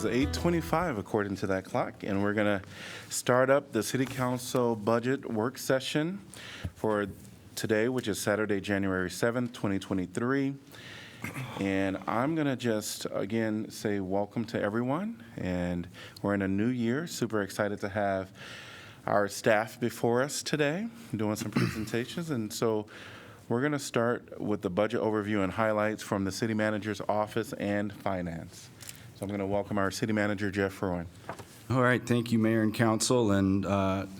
is 8:25 according to that clock, and we're going to start up the City Council budget work session for today, which is Saturday, January 7th, 2023. And I'm going to just, again, say welcome to everyone. And we're in a new year. Super excited to have our staff before us today doing some presentations. And so we're going to start with the budget overview and highlights from the city manager's office and finance. So I'm going to welcome our city manager, Jeff Fruin. All right, thank you, Mayor and Council, and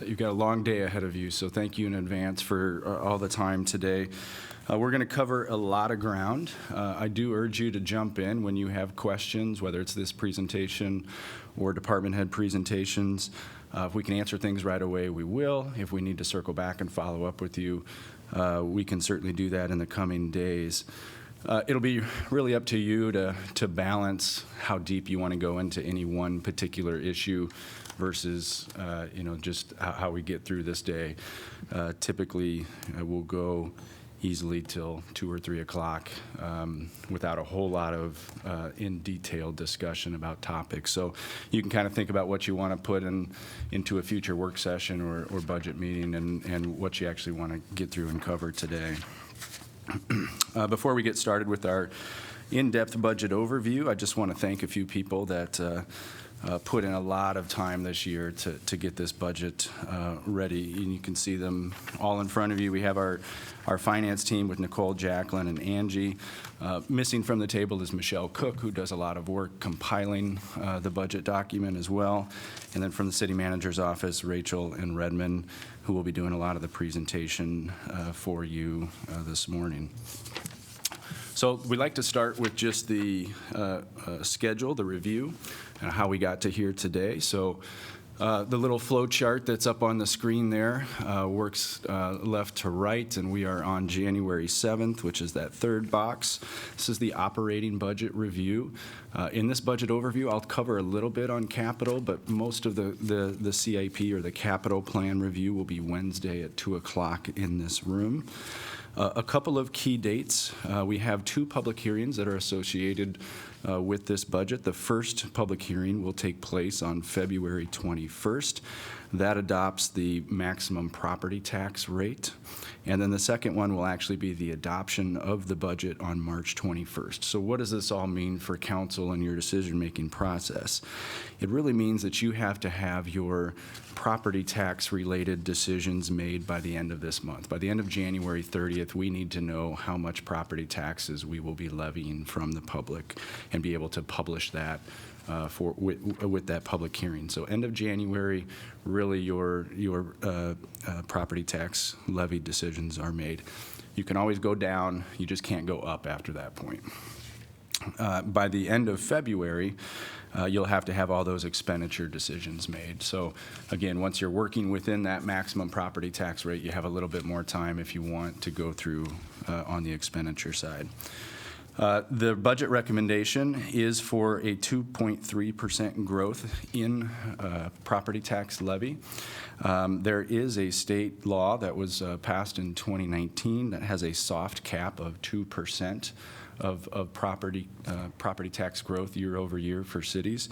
you've got a long day ahead of you, so thank you in advance for all the time today. We're going to cover a lot of ground. I do urge you to jump in when you have questions, whether it's this presentation or department head presentations. If we can answer things right away, we will. If we need to circle back and follow up with you, we can certainly do that in the coming days. It'll be really up to you to balance how deep you want to go into any one particular issue versus, just how we get through this day. Typically, we'll go easily till 2 or 3 o'clock without a whole lot of in-detail discussion about topics. So you can kind of think about what you want to put into a future work session or budget meeting and what you actually want to get through and cover today. Before we get started with our in-depth budget overview, I just want to thank a few people that put in a lot of time this year to get this budget ready. And you can see them all in front of you. We have our finance team with Nicole, Jacqueline, and Angie. Missing from the table is Michelle Cook, who does a lot of work compiling the budget document as well. And then from the city manager's office, Rachel and Redmond, who will be doing a lot of the presentation for you this morning. So we'd like to start with just the schedule, the review, and how we got to here today. So the little flow chart that's up on the screen there works left to right, and we are on January 7th, which is that third box. This is the operating budget review. In this budget overview, I'll cover a little bit on capital, but most of the CIP or the capital plan review will be Wednesday at 2 o'clock in this room. A couple of key dates. We have 2 public hearings that are associated with this budget. The first public hearing will take place on February 21st. That adopts the maximum property tax rate. And then the second one will actually be the adoption of the budget on March 21st. So what does this all mean for council and your decision-making process? It really means that you have to have your property tax-related decisions made by the end of this month. By the end of January 30th, we need to know how much property taxes we will be levying from the public and be able to publish that with that public hearing. So end of January, really your property tax levy decisions are made. You can always go down, you just can't go up after that point. By the end of February, you'll have to have all those expenditure decisions made. So again, once you're working within that maximum property tax rate, you have a little bit more time if you want to go through on the expenditure side. The budget recommendation is for a 2.3% growth in property tax levy. There is a state law that was passed in 2019 that has a soft cap of 2% of property tax growth year over year for cities.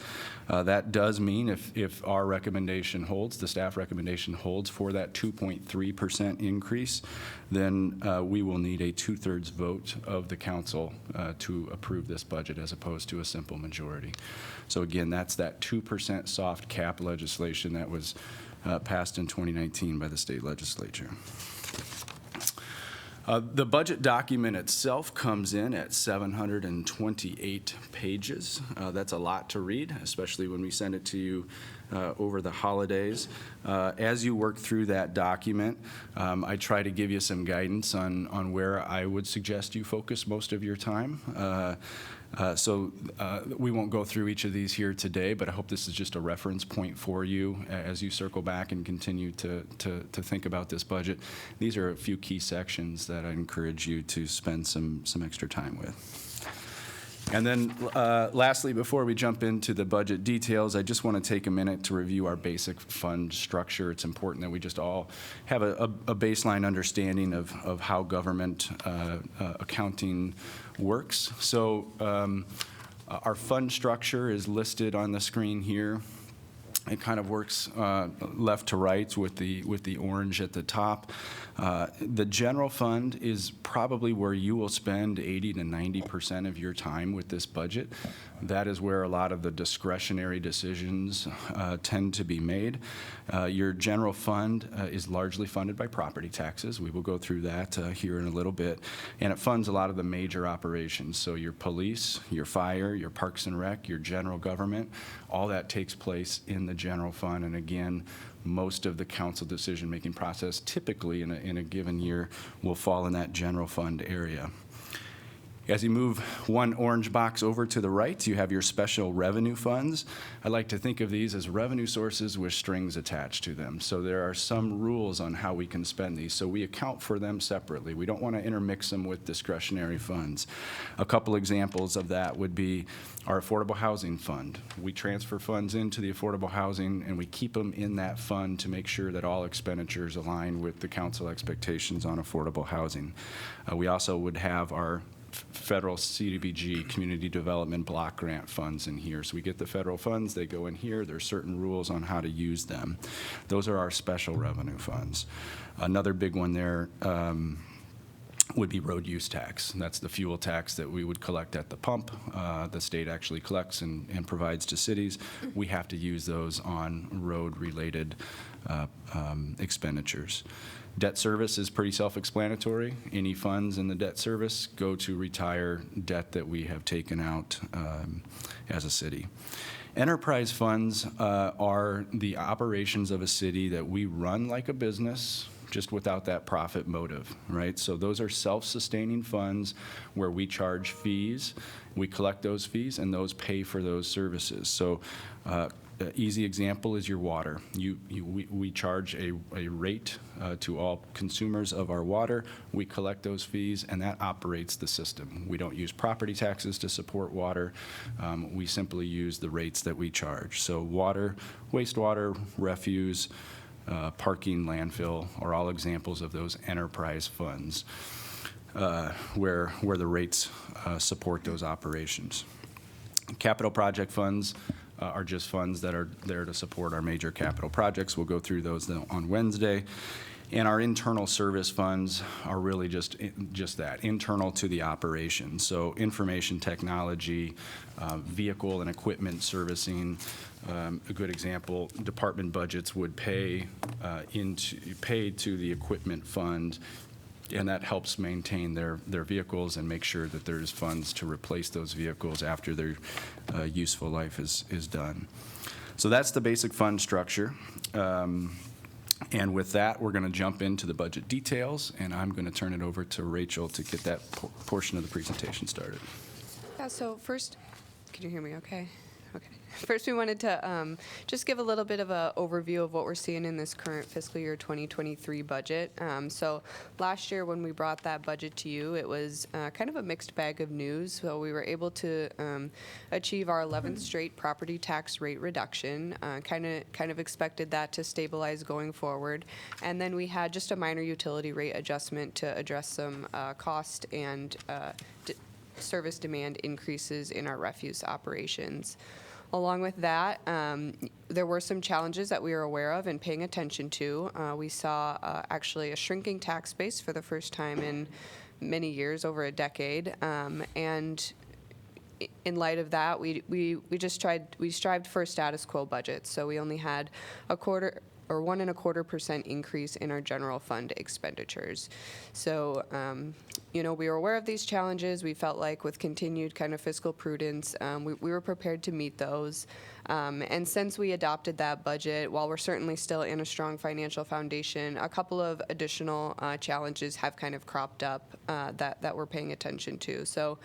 That does mean if our recommendation holds, the staff recommendation holds for that 2.3% increase, then we will need a 2/3 vote of the council to approve this budget as opposed to a simple majority. So again, that's that 2% soft cap legislation that was passed in 2019 by the state legislature. The budget document itself comes in at 728 pages. That's a lot to read, especially when we send it to you over the holidays. As you work through that document, I try to give you some guidance on where I would suggest you focus most of your time. So we won't go through each of these here today, but I hope this is just a reference point for you as you circle back and continue to think about this budget. These are a few key sections that I encourage you to spend some extra time with. And then lastly, before we jump into the budget details, I just want to take a minute to review our basic fund structure. It's important that we just all have a baseline understanding of how government accounting works. So Our fund structure is listed on the screen here. It kind of works left to right with the orange at the top. The general fund is probably where you will spend 80 to 90% of your time with this budget. That is where a lot of the discretionary decisions tend to be made. Your general fund is largely funded by property taxes. We will go through that here in a little bit. And it funds a lot of the major operations. So your police, your fire, your parks and rec, your general government, all that takes place in the general fund. And again, most of the council decision-making process typically in a given year will fall in that general fund area. As you move one orange box over to the right, you have your special revenue funds. I like to think of these as revenue sources with strings attached to them. So there are some rules on how we can spend these. So we account for them separately. We don't want to intermix them with discretionary funds. A couple examples of that would be our Affordable Housing Fund. We transfer funds into the affordable housing and we keep them in that fund to make sure that all expenditures align with the council expectations on affordable housing. We also would have our federal CDBG, Community Development Block Grant funds in here. So we get the federal funds, they go in here. There's certain rules on how to use them. Those are our special revenue funds. Another big one there would be road use tax. That's the fuel tax that we would collect at the pump. The state actually collects and provides to cities. We have to use those on road-related expenditures. Debt service is pretty self-explanatory. Any funds in the debt service go to retire debt that we have taken out as a city. Enterprise funds are the operations of a city that we run like a business, just without that profit motive, right? So those are self-sustaining funds where we charge fees, we collect those fees, and those pay for those services. So easy example is your water. We charge a rate to all consumers of our water. We collect those fees, and that operates the system. We don't use property taxes to support water. We simply use the rates that we charge. So water, wastewater, refuse, parking, landfill are all examples of those enterprise funds where the rates support those operations. Capital project funds are just funds that are there to support our major capital projects. We'll go through those on Wednesday. And our internal service funds are really just that, internal to the operation. So information technology, vehicle and equipment servicing. A good example, department budgets would pay to the equipment fund, and that helps maintain their vehicles and make sure that there's funds to replace those vehicles after their useful life is done. So that's the basic fund structure. And with that, we're going to jump into the budget details, and I'm going to turn it over to Rachel to get that portion of the presentation started. Yeah, so first, can you hear me okay? Okay. First, we wanted to just give a little bit of an overview of what we're seeing in this current fiscal year 2023 budget. So last year when we brought that budget to you, it was kind of a mixed bag of news. So we were able to achieve our 11th straight property tax rate reduction. Kind of expected that to stabilize going forward. And then we had just a minor utility rate adjustment to address some cost and service demand increases in our refuse operations. Along with that, there were some challenges that we were aware of and paying attention to. We saw actually a shrinking tax base for the first time in many years, over a decade. And in light of that, we strived for a status quo budget. So we only had 1.25% increase in our general fund expenditures. So, we were aware of these challenges. We felt like with continued kind of fiscal prudence, we were prepared to meet those. And since we adopted that budget, while we're certainly still in a strong financial foundation, a couple of additional challenges have kind of cropped up that we're paying attention to. So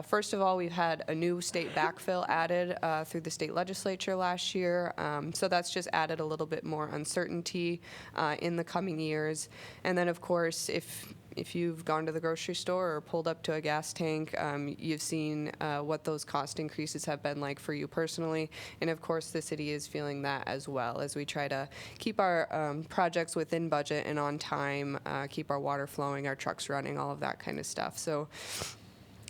first of all, we've had a new state backfill added through the state legislature last year. So that's just added a little bit more uncertainty in the coming years. And then, of course, if you've gone to the grocery store or pulled up to a gas tank, you've seen what those cost increases have been like for you personally. And of course, the city is feeling that as well as we try to keep our projects within budget and on time, keep our water flowing, our trucks running, all of that kind of stuff. So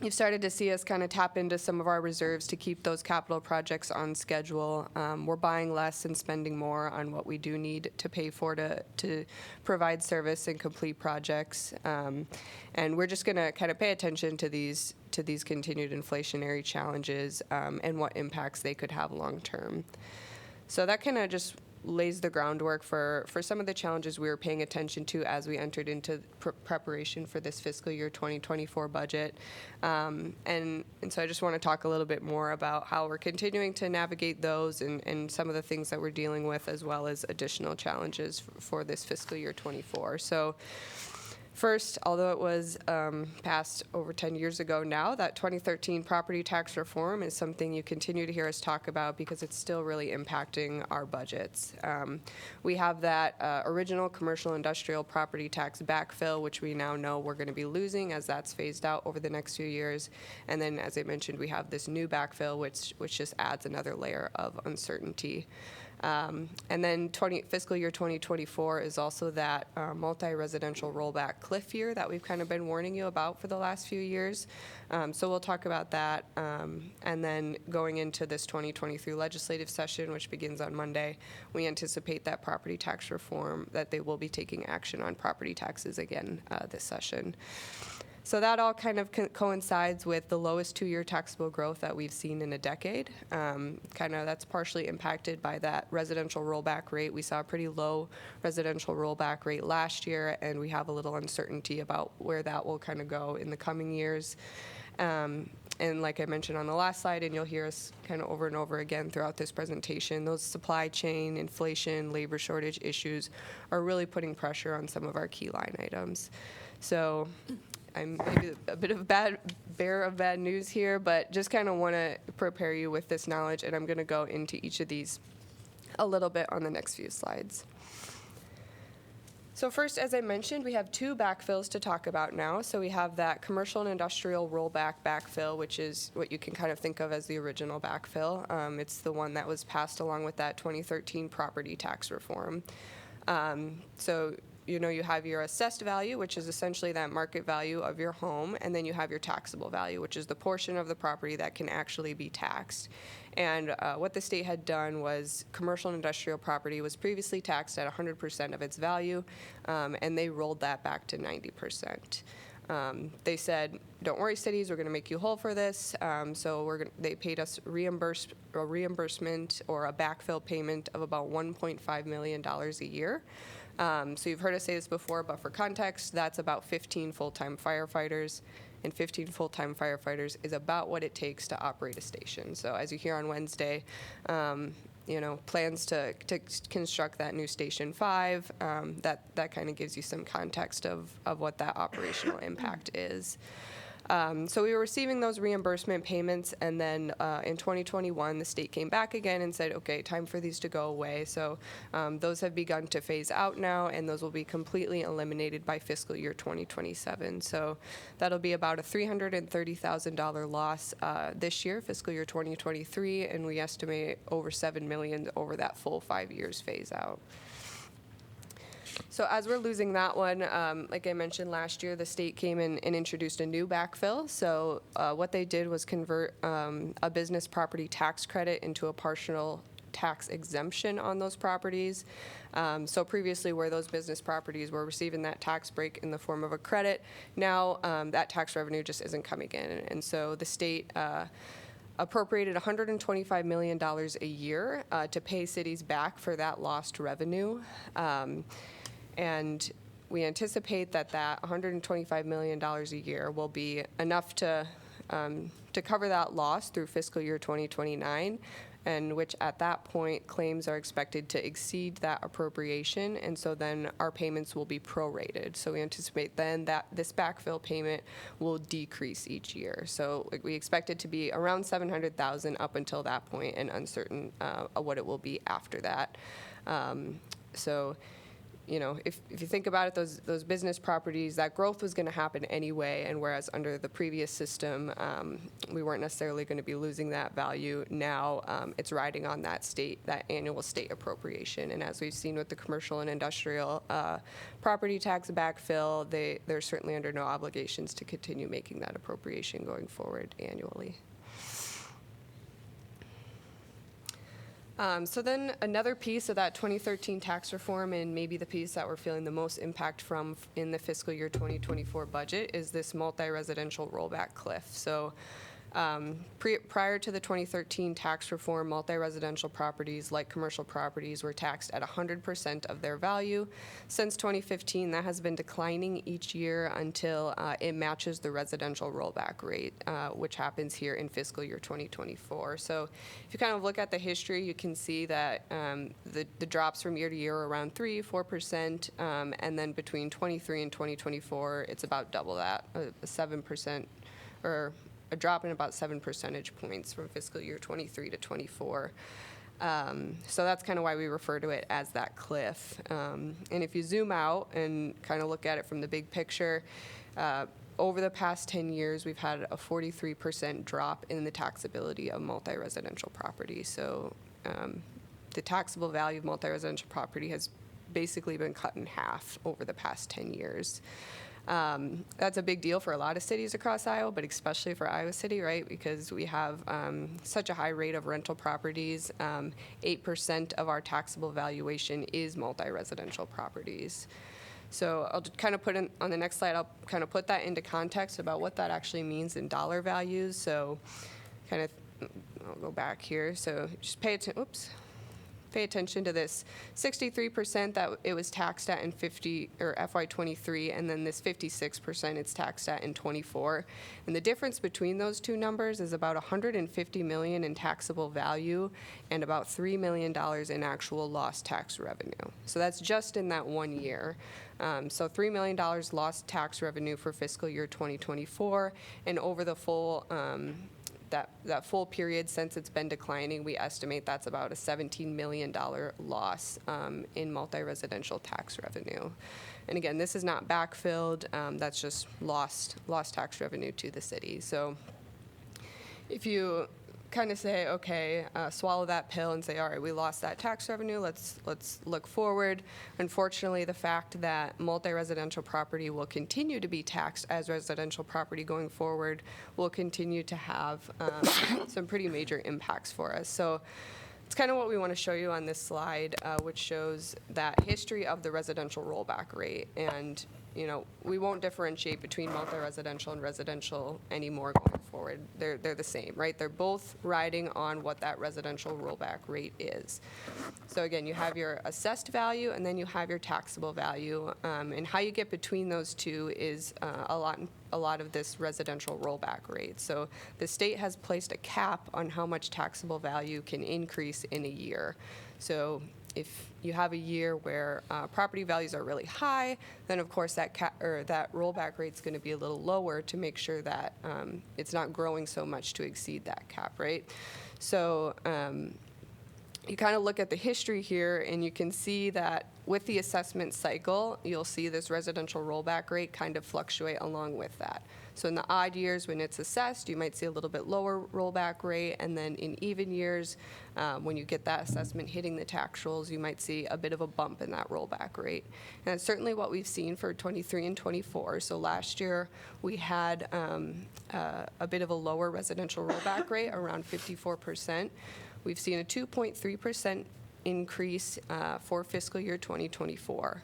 You've started to see us kind of tap into some of our reserves to keep those capital projects on schedule. We're buying less and spending more on what we do need to pay for to provide service and complete projects. And we're just going to kind of pay attention to these continued inflationary challenges and what impacts they could have long term. So that kind of just lays the groundwork for some of the challenges we were paying attention to as we entered into preparation for this fiscal year 2024 budget. And so I just want to talk a little bit more about how we're continuing to navigate those and some of the things that we're dealing with, as well as additional challenges for this fiscal year 24. So first, although it was passed over 10 years ago now, that 2013 property tax reform is something you continue to hear us talk about because it's still really impacting our budgets. We have that original commercial industrial property tax backfill, which we now know we're going to be losing as that's phased out over the next few years. And then, as I mentioned, we have this new backfill, which just adds another layer of uncertainty. And then fiscal year 2024 is also that multi-residential rollback cliff year that we've kind of been warning you about for the last few years. So we'll talk about that. And then going into this 2023 legislative session, which begins on Monday, we anticipate that property tax reform, that they will be taking action on property taxes again this session. So that all kind of coincides with the lowest two-year taxable growth that we've seen in a decade. That's partially impacted by that residential rollback rate. We saw a pretty low residential rollback rate last year, and we have a little uncertainty about where that will kind of go in the coming years. And like I mentioned on the last slide, and you'll hear us kind of over and over again throughout this presentation, those supply chain, inflation, labor shortage issues are really putting pressure on some of our key line items. So I'm maybe a bit of bearer of bad news here, but just kind of want to prepare you with this knowledge, and I'm going to go into each of these a little bit on the next few slides. So first, as I mentioned, we have two backfills to talk about now. So we have that commercial and industrial rollback backfill, which is what you can kind of think of as the original backfill. It's the one that was passed along with that 2013 property tax reform. So you have your assessed value, which is essentially that market value of your home, and then you have your taxable value, which is the portion of the property that can actually be taxed. And what the state had done was commercial and industrial property was previously taxed at 100% of its value, and they rolled that back to 90%. They said, "Don't worry, cities, we're going to make you whole for this." So they paid us reimbursement or a backfill payment of about $1.5 million a year. So you've heard us say this before, but for context, that's about 15 full-time firefighters, and 15 full-time firefighters is about what it takes to operate a station. So as you hear on Wednesday, plans to construct that new Station 5, that kind of gives you some context of what that operational impact is. So we were receiving those reimbursement payments, and then in 2021, the state came back again and said, okay, time for these to go away. So those have begun to phase out now, and those will be completely eliminated by fiscal year 2027. So that'll be about a $330,000 loss this year, fiscal year 2023, and we estimate over $7 million over that full 5 years phase out. So as we're losing that one, like I mentioned last year, the state came in and introduced a new backfill. So what they did was convert a business property tax credit into a partial tax exemption on those properties. So previously, where those business properties were receiving that tax break in the form of a credit, now that tax revenue just isn't coming in. And so the state appropriated $125 million a year to pay cities back for that lost revenue. And we anticipate that $125 million a year will be enough to cover that loss through fiscal year 2029, and which at that point claims are expected to exceed that appropriation, and so then our payments will be prorated. So we anticipate then that this backfill payment will decrease each year. So we expect it to be around $700,000 up until that point, and uncertain what it will be after that. So if you think about it, those business properties, that growth was going to happen anyway, and whereas under the previous system, we weren't necessarily going to be losing that value, now it's riding on that annual state appropriation. And as we've seen with the commercial and industrial property tax backfill, they're certainly under no obligations to continue making that appropriation going forward annually. So then another piece of that 2013 tax reform, and maybe the piece that we're feeling the most impact from in the fiscal year 2024 budget, is this multi-residential rollback cliff. So prior to the 2013 tax reform, multi-residential properties, like commercial properties, were taxed at 100% of their value. Since 2015, that has been declining each year until it matches the residential rollback rate, which happens here in fiscal year 2024. So if you kind of look at the history, you can see that the drops from year to year are around 3-4%, and then between 23 and 2024, it's about double that, a 7%, or a drop in about 7 percentage points from fiscal year 23 to 24. So that's kind of why we refer to it as that cliff. And if you zoom out and kind of look at it from the big picture, over the past 10 years, we've had a 43% drop in the taxability of multi-residential property. So the taxable value of multi-residential property has basically been cut in half over the past 10 years. That's a big deal for a lot of cities across Iowa, but especially for Iowa City, right? Because we have such a high rate of rental properties. 8% of our taxable valuation is multi-residential properties. So I'll kind of put in, on the next slide, I'll kind of put that into context about what that actually means in dollar values. So kind of, I'll go back here. So just pay attention to this 63% that it was taxed at in FY23, and then this 56% it's taxed at in 24. And the difference between those two numbers is about $150 million in taxable value and about $3 million in actual lost tax revenue. So that's just in that 1 year. So $3 million lost tax revenue for fiscal year 2024, and over the full that full period since it's been declining, we estimate that's about a $17 million loss in multi-residential tax revenue. And again, this is not backfilled, that's just lost tax revenue to the city. So if you kind of say, okay, swallow that pill and say, all right, we lost that tax revenue, let's look forward. Unfortunately, the fact that multi-residential property will continue to be taxed as residential property going forward will continue to have some pretty major impacts for us. So it's kind of what we want to show you on this slide, which shows that history of the residential rollback rate. And we won't differentiate between multi-residential and residential anymore going forward. They're the same, right? They're both riding on what that residential rollback rate is. So again, you have your assessed value and then you have your taxable value, and how you get between those two is a lot of this residential rollback rate. So the state has placed a cap on how much taxable value can increase in a year. So if you have a year where property values are really high, then of course that rollback rate is going to be a little lower to make sure that it's not growing so much to exceed that cap, right? So you kind of look at the history here, and you can see that with the assessment cycle, you'll see this residential rollback rate kind of fluctuate along with that. So in the odd years when it's assessed, you might see a little bit lower rollback rate, and then in even years, when you get that assessment hitting the tax rolls, you might see a bit of a bump in that rollback rate. And it's certainly what we've seen for 23 and 24. So last year, we had a bit of a lower residential rollback rate, around 54%. We've seen a 2.3% increase for fiscal year 2024.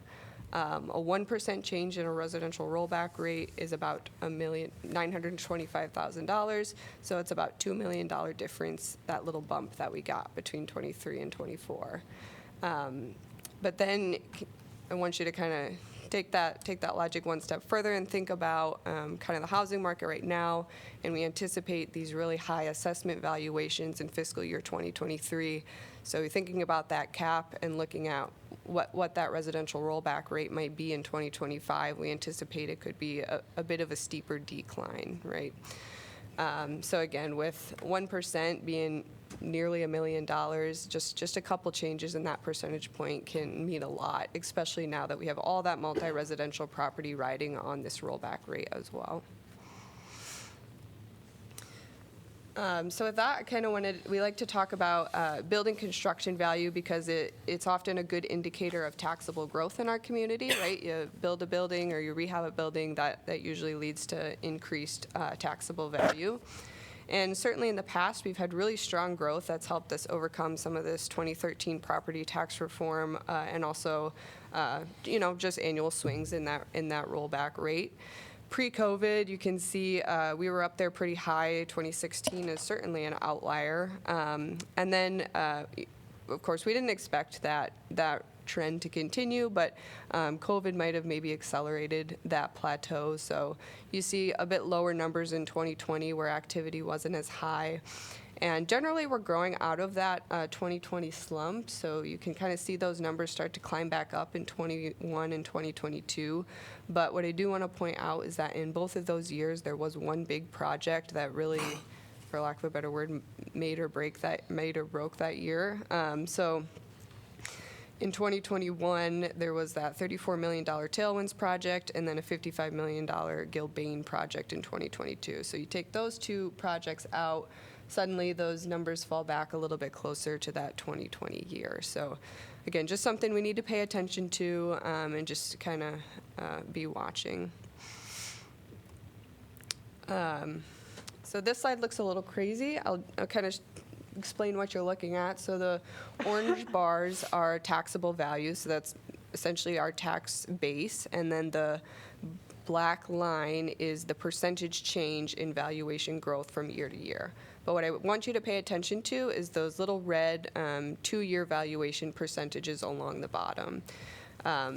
A 1% change in a residential rollback rate is about $1,925,000. So it's about $2 million difference, that little bump that we got between 23 and 24. But then I want you to kind of take that logic one step further and think about kind of the housing market right now, and we anticipate these really high assessment valuations in fiscal year 2023. So thinking about that cap and looking at what that residential rollback rate might be in 2025, we anticipate it could be a bit of a steeper decline, right? So again, with 1% being nearly $1 million. Just a couple changes in that percentage point can mean a lot, especially now that we have all that multi-residential property riding on this rollback rate as well. So with that, I kind of we like to talk about building construction value because it's often a good indicator of taxable growth in our community, right? You build a building or you rehab a building, that usually leads to increased taxable value. And certainly in the past, we've had really strong growth that's helped us overcome some of this 2013 property tax reform and also, just annual swings in that rollback rate. Pre-COVID, you can see we were up there pretty high. 2016 is certainly an outlier. And then, of course, we didn't expect that trend to continue, but COVID might have maybe accelerated that plateau. So you see a bit lower numbers in 2020 where activity wasn't as high. And generally, we're growing out of that 2020 slump, so you can kind of see those numbers start to climb back up in 21 and 2022. But what I do want to point out is that in both of those years, there was one big project that really, for lack of a better word, made or broke that year. So in 2021, there was that $34 million Tailwinds project and then a $55 million Gilbane project in 2022. So you take those two projects out, suddenly those numbers fall back a little bit closer to that 2020 year. So again, just something we need to pay attention to and just kind of be watching. So this slide looks a little crazy. I'll kind of explain what you're looking at. So the orange bars are taxable values, so that's essentially our tax base, and then the black line is the percentage change in valuation growth from year to year. But what I want you to pay attention to is those little red 2-year valuation percentages along the bottom.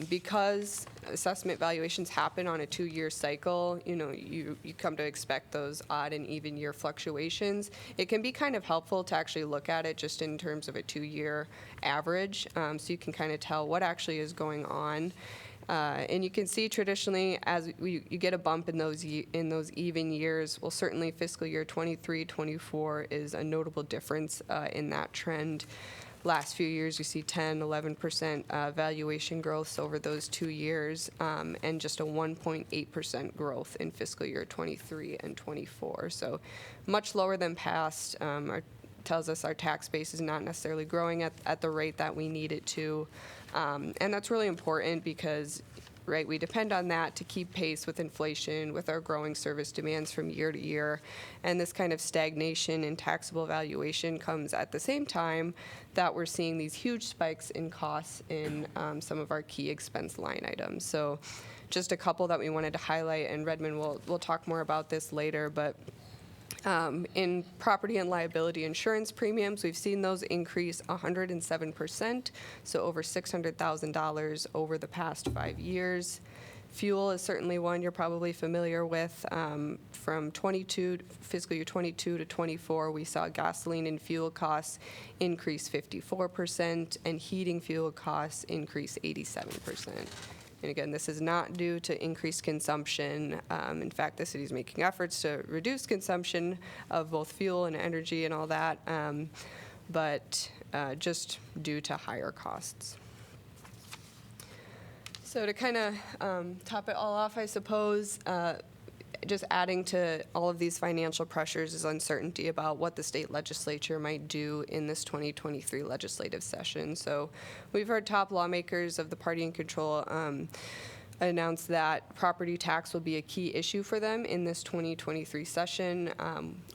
Because assessment valuations happen on a 2-year cycle, you come to expect those odd and even year fluctuations. It can be kind of helpful to actually look at it just in terms of a 2-year average, so you can kind of tell what actually is going on. And you can see traditionally, as you get a bump in those even years, well, certainly fiscal year 23, 24 is a notable difference in that trend. Last few years, you see 10, 11% valuation growth over those 2 years, and just a 1.8% growth in fiscal year 23 and 24. So much lower than past. Tells us our tax base is not necessarily growing at the rate that we need it to. And that's really important because, right, we depend on that to keep pace with inflation, with our growing service demands from year to year. And this kind of stagnation in taxable valuation comes at the same time that we're seeing these huge spikes in costs in some of our key expense line items. So just a couple that we wanted to highlight, and Redmond will talk more about this later, but in property and liability insurance premiums, we've seen those increase 107%, so over $600,000 over the past 5 years. Fuel is certainly one you're probably familiar with. From fiscal year 22 to 24, we saw gasoline and fuel costs increase 54%, and heating fuel costs increase 87%. And again, this is not due to increased consumption. In fact, the city is making efforts to reduce consumption of both fuel and energy and all that, but just due to higher costs. So to kind of top it all off, I suppose, just adding to all of these financial pressures is uncertainty about what the state legislature might do in this 2023 legislative session. So we've heard top lawmakers of the party in control announce that property tax will be a key issue for them in this 2023 session.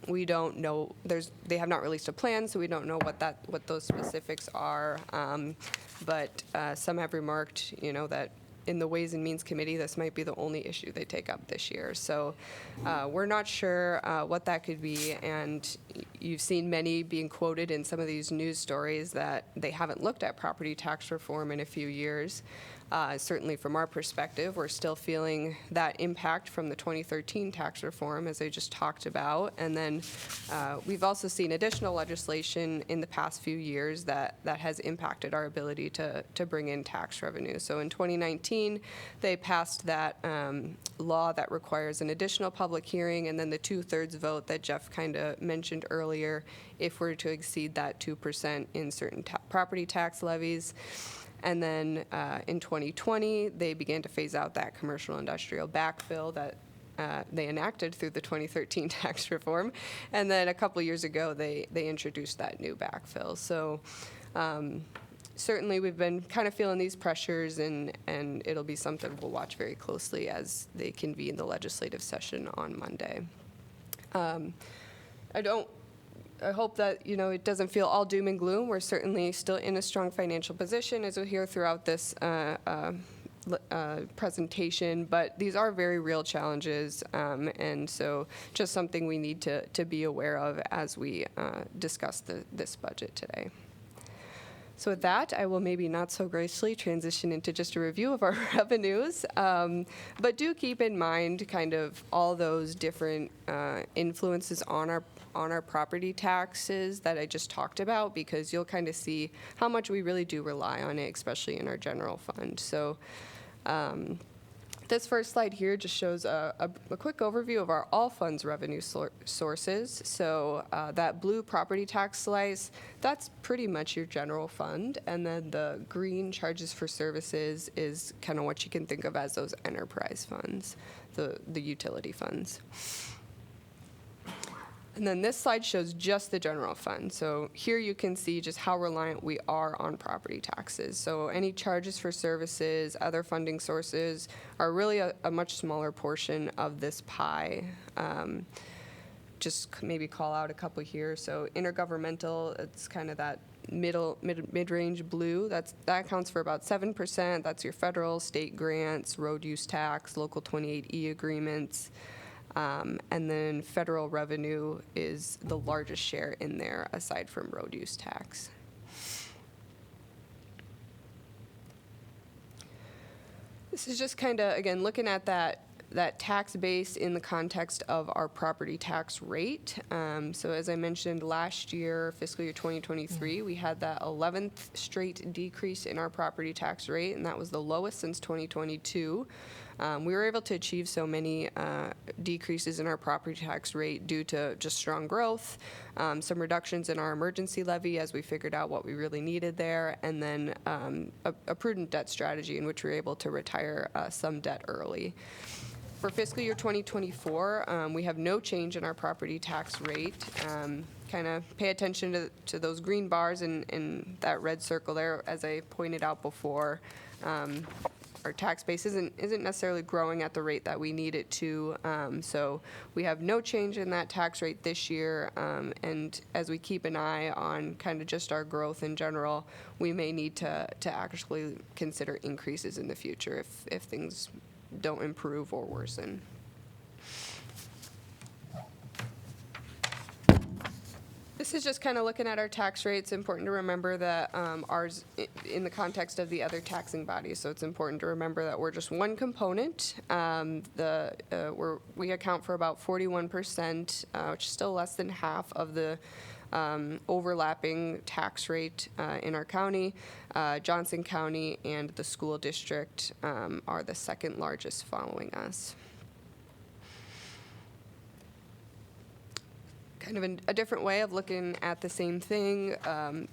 We don't know, they have not released a plan, so we don't know what those specifics are. But some have remarked, that in the Ways and Means Committee, this might be the only issue they take up this year. So we're not sure what that could be, and you've seen many being quoted in some of these news stories that they haven't looked at property tax reform in a few years. Certainly from our perspective, we're still feeling that impact from the 2013 tax reform, as I just talked about. And then we've also seen additional legislation in the past few years that has impacted our ability to bring in tax revenue. So in 2019, 2013, they passed that law that requires an additional public hearing, and then the 2/3 vote that Jeff kind of mentioned earlier if we're to exceed that 2% in certain property tax levies. And then in 2020, they began to phase out that commercial industrial backfill that they enacted through the 2013 tax reform. And then a couple years ago, they introduced that new backfill. So certainly we've been kind of feeling these pressures, and it'll be something we'll watch very closely as they convene the legislative session on Monday. I hope that, it doesn't feel all doom and gloom. We're certainly still in a strong financial position, as we'll hear throughout this presentation, but these are very real challenges, and so just something we need to be aware of as we discuss this budget today. So with that, I will maybe not so gracefully transition into just a review of our revenues, but do keep in mind kind of all those different influences on our property taxes that I just talked about, because you'll kind of see how much we really do rely on it, especially in our general fund. So this first slide here just shows a quick overview of our all funds revenue sources. So that blue property tax slice, that's pretty much your general fund. And then the green charges for services is kind of what you can think of as those enterprise funds, the utility funds. And then this slide shows just the general fund. So here you can see just how reliant we are on property taxes. So any charges for services, other funding sources are really a much smaller portion of this pie. Just maybe call out a couple here. So intergovernmental, it's kind of that mid-range blue. That accounts for about 7%. That's your federal, state grants, road use tax, local 28E agreements. And then federal revenue is the largest share in there, aside from road use tax. This is just kind of, again, looking at that tax base in the context of our property tax rate. So as I mentioned, last year, fiscal year 2023, we had that 11th straight decrease in our property tax rate, and that was the lowest since 2022. We were able to achieve so many decreases in our property tax rate due to just strong growth, some reductions in our emergency levy as we figured out what we really needed there, and then a prudent debt strategy in which we were able to retire some debt early. For fiscal year 2024, we have no change in our property tax rate. Kind of pay attention to those green bars in that red circle there. As I pointed out before, our tax base isn't necessarily growing at the rate that we need it to. So we have no change in that tax rate this year. And as we keep an eye on kind of just our growth in general, we may need to actually consider increases in the future if things don't improve or worsen. This is just kind of looking at our tax rates. Important to remember that ours, in the context of the other taxing bodies, so it's important to remember that we're just one component. We account for about 41%, which is still less than half of the overlapping tax rate in our county. Johnson County and the school district are the second largest following us. Kind of a different way of looking at the same thing.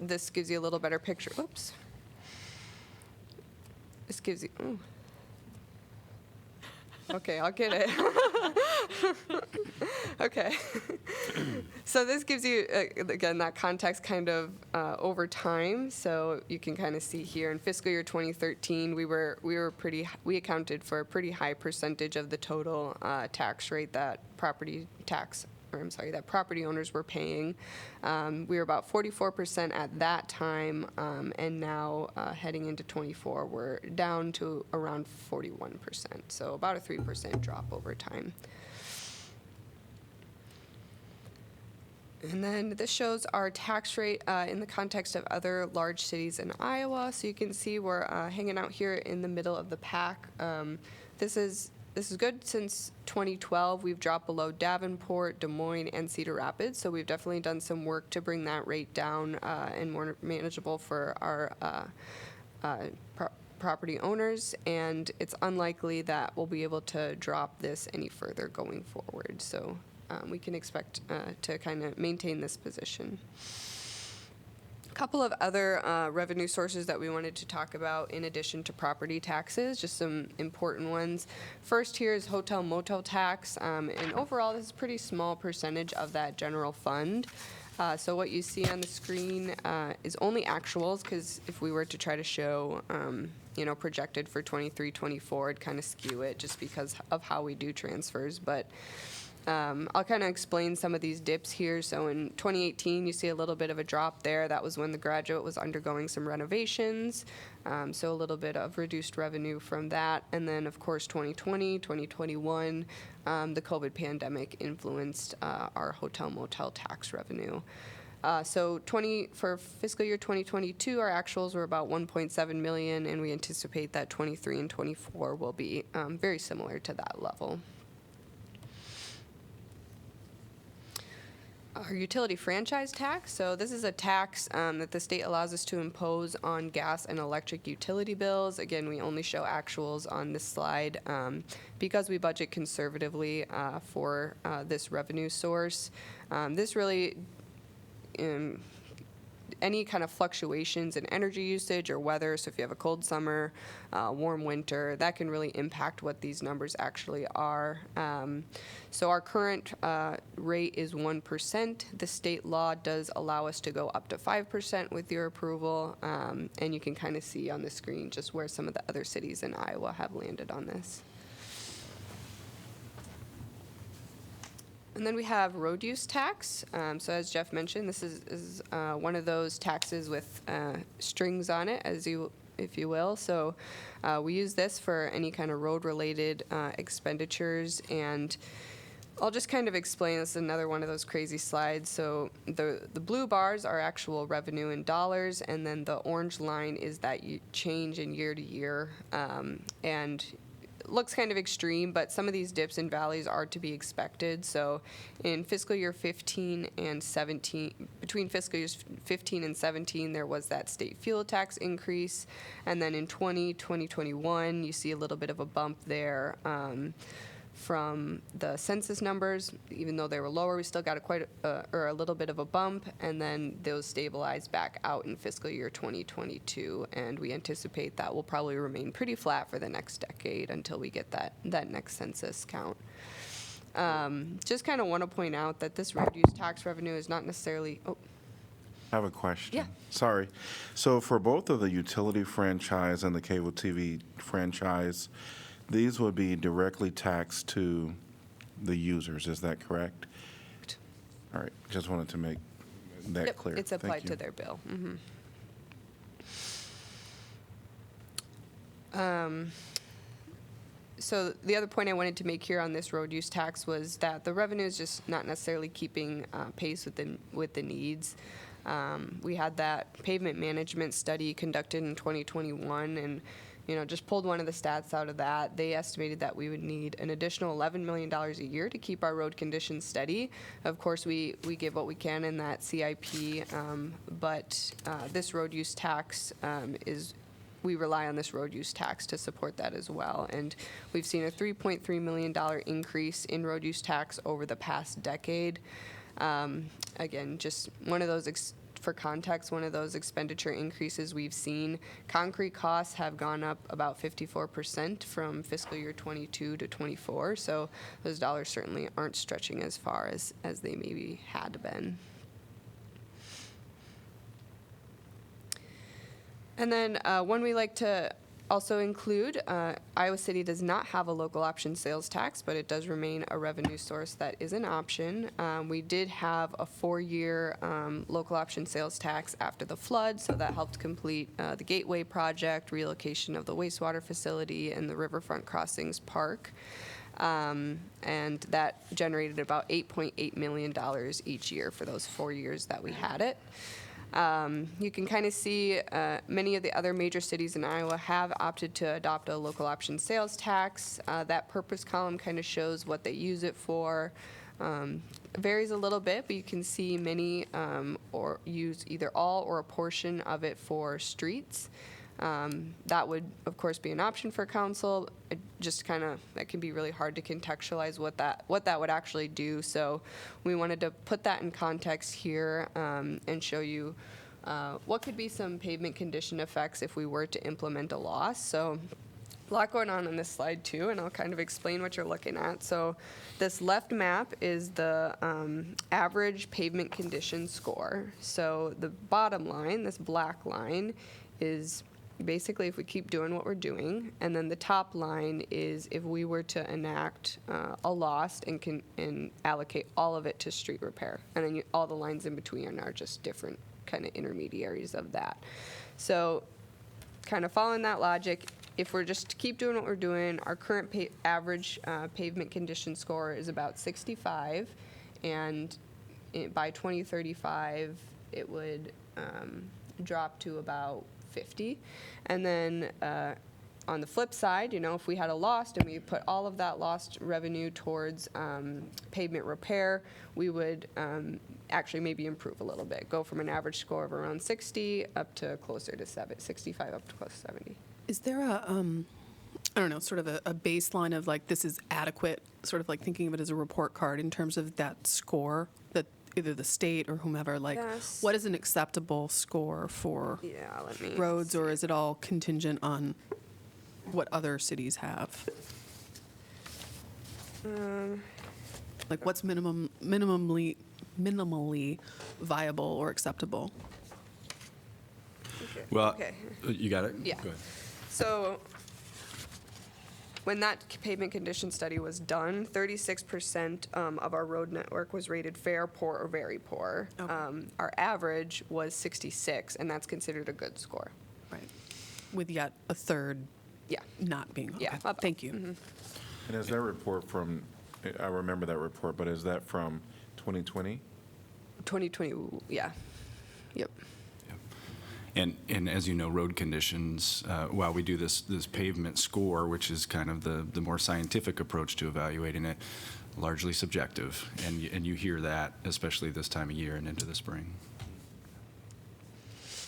This gives you a little better picture. Oops. This gives you, ooh. Okay, I'll get it. Okay. So this gives you, again, that context kind of over time. So you can kind of see here in fiscal year 2013, we accounted for a pretty high percentage of the total tax rate that property owners were paying. We were about 44% at that time, and now heading into 24, we're down to around 41%. So about a 3% drop over time. And then this shows our tax rate in the context of other large cities in Iowa. So you can see we're hanging out here in the middle of the pack. This is good. Since 2012, we've dropped below Davenport, Des Moines, and Cedar Rapids. So we've definitely done some work to bring that rate down and more manageable for our property owners, and it's unlikely that we'll be able to drop this any further going forward. So we can expect to kind of maintain this position. A couple of other revenue sources that we wanted to talk about in addition to property taxes, just some important ones. First here is hotel motel tax, and overall this is a pretty small percentage of that general fund. So what you see on the screen is only actuals, because if we were to try to show, projected for 23, 24, it'd kind of skew it just because of how we do transfers. But I'll kind of explain some of these dips here. So in 2018, you see a little bit of a drop there. That was when the Graduate was undergoing some renovations. So a little bit of reduced revenue from that. And then, of course, 2020, 2021, the COVID pandemic influenced our hotel motel tax revenue. So for fiscal year 2022, our actuals were about 1.7 million, and we anticipate that 23 and 24 will be very similar to that level. Our utility franchise tax. So this is a tax that the state allows us to impose on gas and electric utility bills. Again, we only show actuals on this slide because we budget conservatively for this revenue source. This really any kind of fluctuations in energy usage or weather, so if you have a cold summer, warm winter, that can really impact what these numbers actually are. So our current rate is 1%. The state law does allow us to go up to 5% with your approval, and you can kind of see on the screen just where some of the other cities in Iowa have landed on this. And then we have road use tax. So as Jeff mentioned, this is one of those taxes with strings on it, if you will. So we use this for any kind of road-related expenditures. And I'll just kind of explain. This is another one of those crazy slides. So the blue bars are actual revenue in dollars, and then the orange line is that change in year to year. And looks kind of extreme, but some of these dips and valleys are to be expected. So in fiscal year 15 and 17, between fiscal years 15 and 17, there was that state fuel tax increase. And then in 2021, you see a little bit of a bump there from the census numbers. Even though they were lower, we still got a little bit of a bump, and then those stabilized back out in fiscal year 2022, and we anticipate that will probably remain pretty flat for the next decade until we get that next census count. Just kind of want to point out that this road use tax revenue is not necessarily, I have a question. Yeah. Sorry. So for both of the utility franchise and the cable TV franchise, these would be directly taxed to the users, is that correct? All right, just wanted to make that yep, clear. it's applied Thank to you. their bill. So the other point I wanted to make here on this road use tax was that the revenue is just not necessarily keeping pace with the needs. We had that pavement management study conducted in 2021, and just pulled one of the stats out of that. They estimated that we would need an additional $11 million a year to keep our road conditions steady. Of course, we give what we can in that CIP, but this road use tax we rely on this road use tax to support that as well. And we've seen a $3.3 million increase in road use tax over the past decade. Again, just one of those for context, one of those expenditure increases we've seen. Concrete costs have gone up about 54% from fiscal year 22 to 24, so those dollars certainly aren't stretching as far as they maybe had been. And then one we like to also include, Iowa City does not have a local option sales tax, but it does remain a revenue source that is an option. We did have a 4-year local option sales tax after the flood, so that helped complete the Gateway project, relocation of the wastewater facility, and the Riverfront Crossings Park. And that generated about $8.8 million each year for those 4 years that we had it. You can kind of see many of the other major cities in Iowa have opted to adopt a local option sales tax. That purpose column kind of shows what they use it for. Varies a little bit, but you can see many or use either all or a portion of it for streets. That would, of course, be an option for council. It just kind of, that can be really hard to contextualize what that would actually do. So we wanted to put that in context here and show you what could be some pavement condition effects if we were to implement a loss. So a lot going on this slide too, and I'll kind of explain what you're looking at. So this left map is the average pavement condition score. So the bottom line, this black line, is basically if we keep doing what we're doing, and then the top line is if we were to enact a loss and allocate all of it to street repair, and then all the lines in between are just different kind of intermediaries of that. So kind of following that logic, if we're just to keep doing what we're doing, our current average pavement condition score is about 65, and by 2035 it would drop to about 50. And then on the flip side, if we had a loss and we put all of that lost revenue towards pavement repair, we would actually maybe improve a little bit, go from an average score of around 60 up to closer to 65 up to close to 70. Is there a, I don't know, sort of a baseline of like this is adequate, sort of like thinking of it as a report card in terms of that score that either the state or whomever, like Yes. what is an acceptable score for Yeah, let me. roads, or is it all contingent on what other cities have? Like what's minimally viable or acceptable? Okay. Well, Okay. you got it? Yeah. Go ahead. So when that pavement condition study was done, 36% of our road network was rated fair, poor, or very poor. Okay. Our average was 66, and that's considered a good score. Right. With yet a third Yeah. not being. Yeah, Okay. about. Thank you. And is that report from, I remember that report, but is that from 2020? 2020, yeah. Yep. And as you know, road conditions, while we do this pavement score, which is kind of the more scientific approach to evaluating it, largely subjective. And you hear that, especially this time of year and into the spring.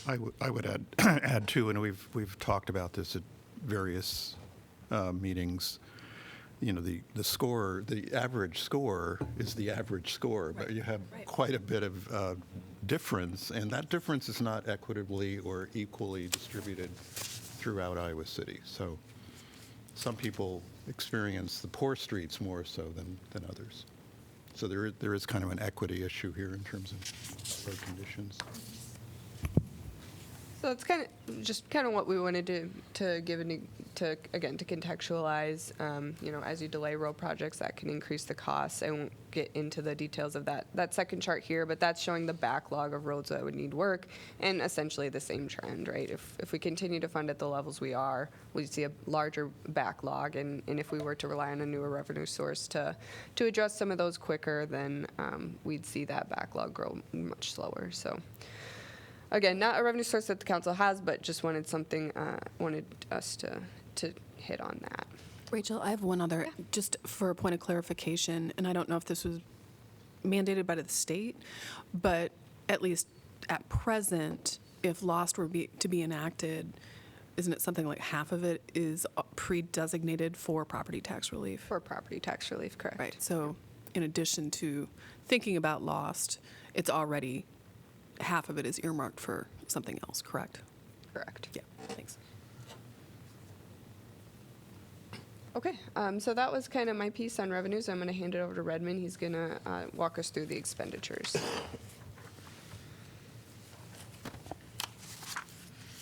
I would add too, and we've talked about this at various meetings. The score, the average score is the average score, but you have quite a bit of difference, and that difference is not equitably or equally distributed throughout Iowa City. So some people experience the poor streets more so than others. So there is kind of an equity issue here in terms of road conditions. So it's kind of what we wanted to give to contextualize. As you delay road projects, that can increase the costs. I won't get into the details of that second chart here, but that's showing the backlog of roads that would need work, and essentially the same trend, right? If we continue to fund at the levels we are, we see a larger backlog, and if we were to rely on a newer revenue source to address some of those quicker, then we'd see that backlog grow much slower. So. Again, not a revenue source that the council has, but just wanted us to hit on that. Rachel, I have one other, just for a point of clarification, and I don't know if this was mandated by the state, but at least at present, if lost were to be enacted, isn't it something like half of it is pre-designated for property tax relief? For property tax relief, correct? Right, so in addition to thinking about lost, it's already, half of it is earmarked for something else, correct? Correct. Yeah, thanks. Okay, so that was kind of my piece on revenues. I'm going to hand it over to Redmond. He's going to walk us through the expenditures.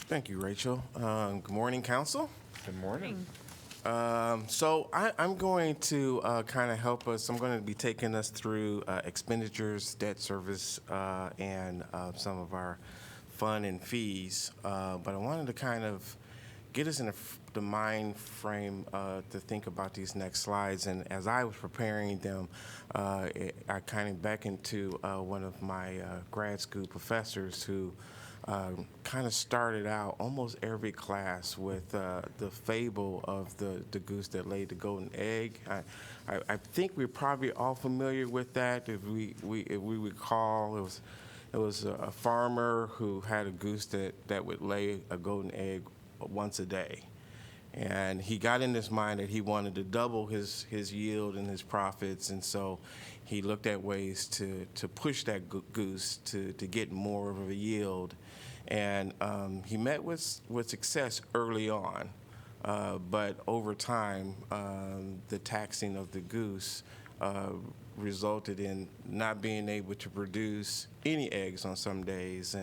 Thank you, Rachel. Good morning, council. Good morning. So I'm going to kind of help us. I'm going to be taking us through expenditures, debt service, and some of our fund and fees. But I wanted to kind of get us in the mind frame to think about these next slides. And as I was preparing them, I kind of beckoned to one of my grad school professors who kind of started out almost every class with the fable of the goose that laid the golden egg. I think we're probably all familiar with that. If we recall, it was a farmer who had a goose that would lay a golden egg once a day. And he got in his mind that he wanted to double his yield and his profits, and so he looked at ways to push that goose to get more of a yield. And he met with success early on, but over time, the taxing of the goose resulted in not being able to produce any eggs on some days,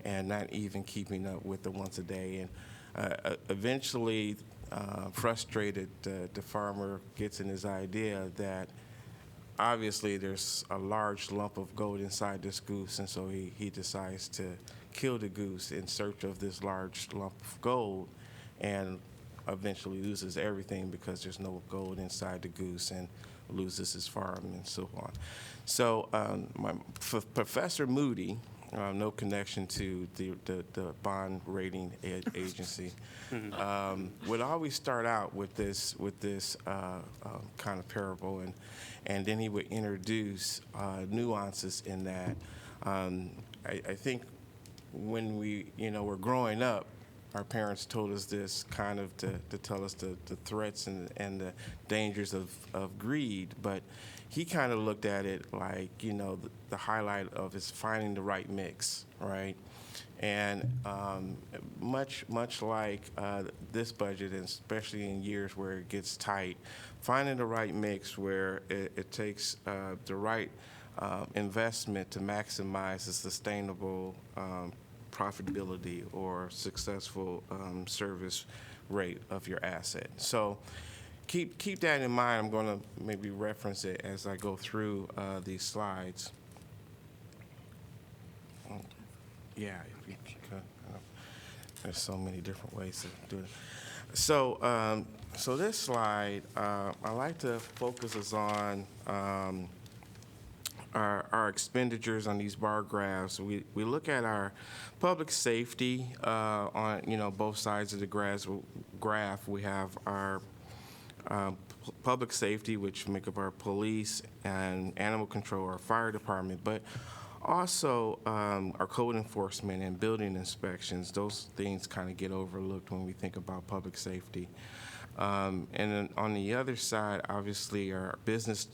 and not even keeping up with the once a day. And eventually, frustrated, the farmer gets in his idea that obviously there's a large lump of gold inside this goose, and so he decides to kill the goose in search of this large lump of gold, and eventually loses everything because there's no gold inside the goose, and loses his farm and so on. So Professor Moody, no connection to the bond rating agency, would always start out with this kind of parable, and then he would introduce nuances in that. I think when we were growing up, our parents told us this kind of to tell us the threats and the dangers of greed, but he kind of looked at it like, the highlight of is finding the right mix, right? And much like this budget, and especially in years where it gets tight, finding the right mix where it takes the right investment to maximize the sustainable profitability or successful service rate of your asset. So keep that in mind. I'm going to maybe reference it as I go through these slides. Yeah, if you could. There's so many different ways to do it. So, so this slide, I like to focus us on our expenditures on these bar graphs. We look at our public safety on both sides of the graph. We have our public safety, which make up our police and animal control, our fire department, but also our code enforcement and building inspections. Those things kind of get overlooked when we think about public safety. And then on the other side, obviously, our business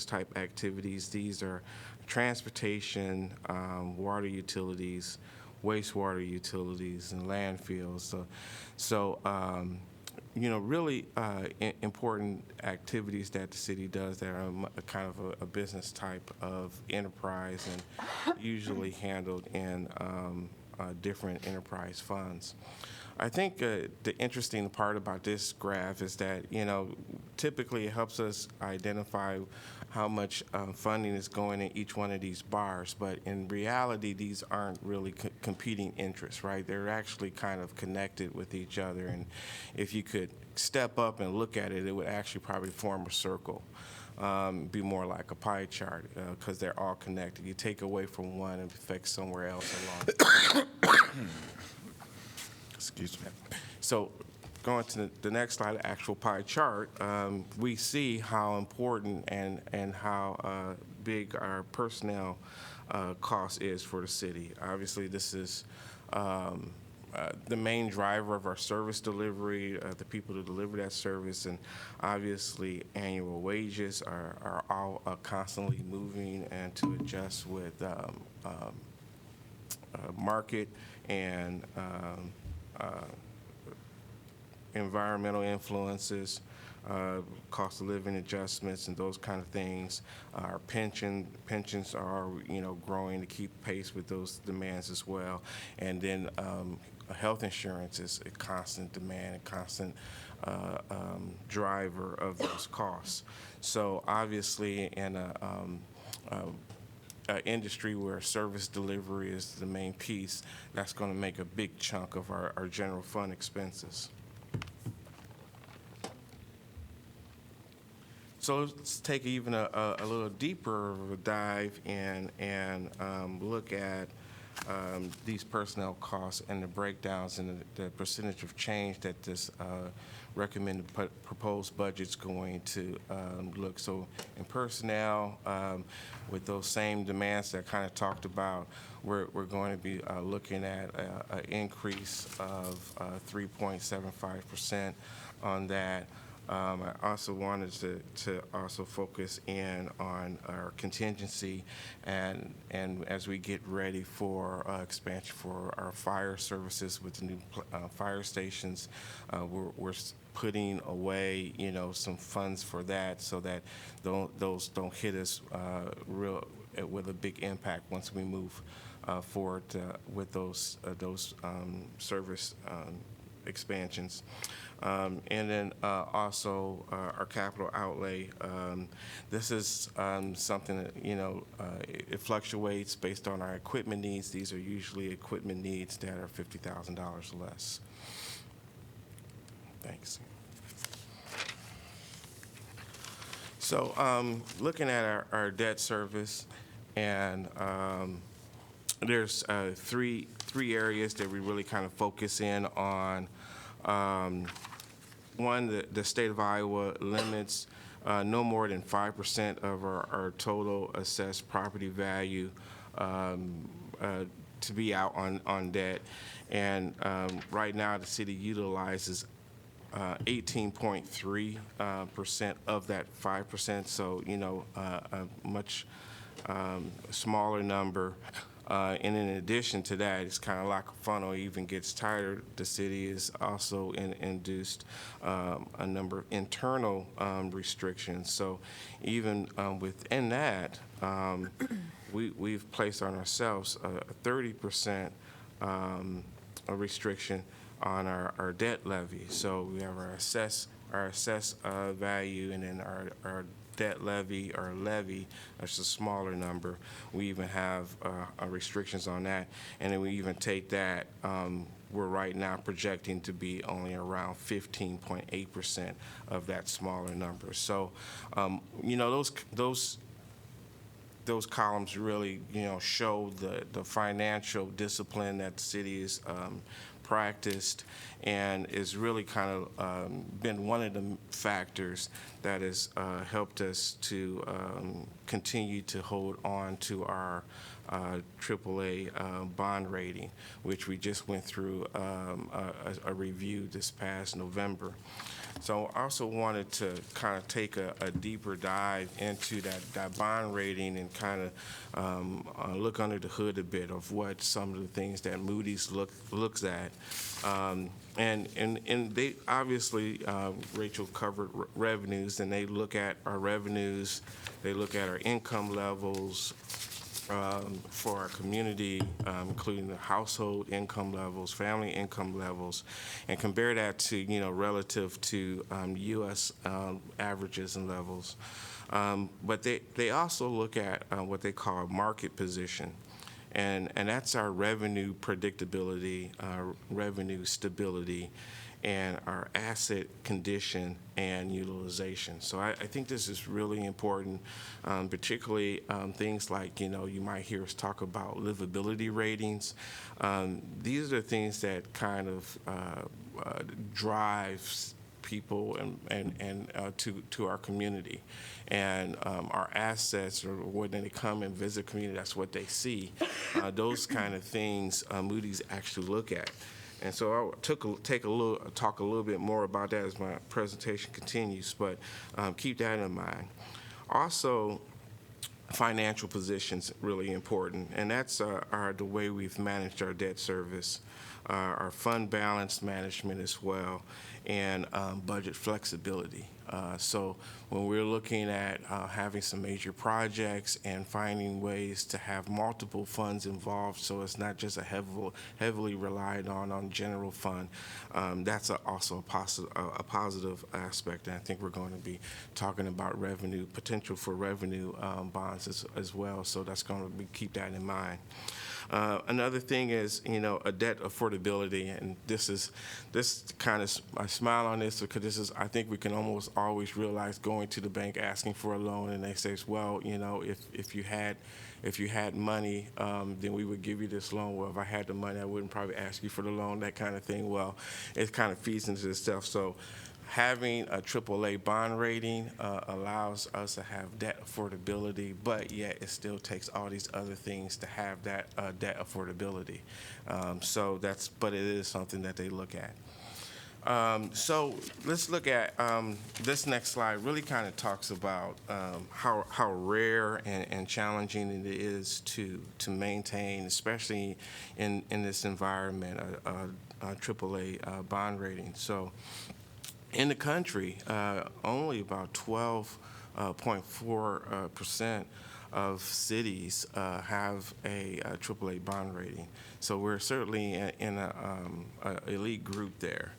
type activities. These are transportation, water utilities, wastewater utilities, and landfills. So really important activities that the city does that are kind of a business type of enterprise, and usually handled in different enterprise funds. I think the interesting part about this graph is that, typically it helps us identify how much funding is going in each one of these bars, but in reality, these aren't really competing interests, right? They're actually kind of connected with each other, and if you could step up and look at it, it would actually probably form a circle, be more like a pie chart, because they're all connected. You take away from one, it affects somewhere else along. Excuse me. So going to the next slide, the actual pie chart, we see how important and how big our personnel cost is for the city. Obviously, this is the main driver of our service delivery, the people who deliver that service, and obviously annual wages are all constantly moving and to adjust with market and environmental influences, cost of living adjustments, and those kind of things. Our pensions are growing to keep pace with those demands as well. And then health insurance is a constant demand, a constant driver of those costs. So obviously, in a industry where service delivery is the main piece, that's going to make a big chunk of our general fund expenses. So let's take even a little deeper dive in and look at these personnel costs and the breakdowns and the percentage of change that this recommended proposed budget's going to look. So in personnel, with those same demands that I kind of talked about, we're going to be looking at an increase of 3.75% on that. I also wanted to also focus in on our contingency and as we get ready for expansion for our fire services with the new fire stations, we're putting away, some funds for that so that those don't hit us with a big impact once we move forward with those service expansions. And then also our capital outlay. This is something that, it fluctuates based on our equipment needs. These are usually equipment needs that are $50,000 less. Thanks. So looking at our debt service, and there's three areas that we really kind of focus in on. One, the state of Iowa limits no more than 5% of our total assessed property value to be out on debt. And right now, the city utilizes 18.3% of that 5%, so, a much smaller number. And in addition to that, it's kind of like a funnel even gets tighter. The city has also induced a number of internal restrictions. So even within that, we've placed on ourselves a 30% restriction on our debt levy. So we have our assessed value, and then our debt levy or levy, that's a smaller number. We even have restrictions on that. And then we even take that, we're right now projecting to be only around 15.8% of that smaller number. So, those columns really, show the financial discipline that the city is practiced, and is really kind of been one of the factors that has helped us to continue to hold on to our AAA bond rating, which we just went through a review this past November. So I also wanted to kind of take a deeper dive into that bond rating and kind of look under the hood a bit of what some of the things that Moody's looks at. And they obviously, Rachel covered revenues, and they look at our revenues, they look at our income levels, for our community, including the household income levels, family income levels, and compare that to, relative to U.S. Averages and levels. But they also look at what they call market position. And that's our revenue predictability, revenue stability, and our asset condition and utilization. So I think this is really important, particularly things like, you might hear us talk about livability ratings. These are things that kind of drives people and to our community. And our assets, or when they come and visit community, that's what they see. Those kind of things Moody's actually look at. And so I'll talk a little bit more about that as my presentation continues, but keep that in mind. Also, financial positions really important, and that's the way we've managed our debt service, our fund balance management as well, and budget flexibility. So when we're looking at having some major projects and finding ways to have multiple funds involved, so it's not just a heavily relied on general fund, that's also a positive aspect. And I think we're going to be talking about revenue, potential for revenue bonds as well. So that's going to be, keep that in mind. Another thing is, a debt affordability, and this kind of, I smile on this because this is, I think we can almost always realize going to the bank asking for a loan, and they say, well, if you had if you had money, then we would give you this loan. Well, if I had the money, I wouldn't probably ask you for the loan, that kind of thing. Well, it kind of feeds into itself. So having a AAA bond rating allows us to have debt affordability, but yet it still takes all these other things to have that debt affordability. But it is something that they look at. So let's look at this next slide. Really kind of talks about how rare and challenging it is to maintain, especially in this environment, a AAA bond rating. So in the country, only about 12.4% of cities have a AAA bond rating. So we're certainly in a elite group there.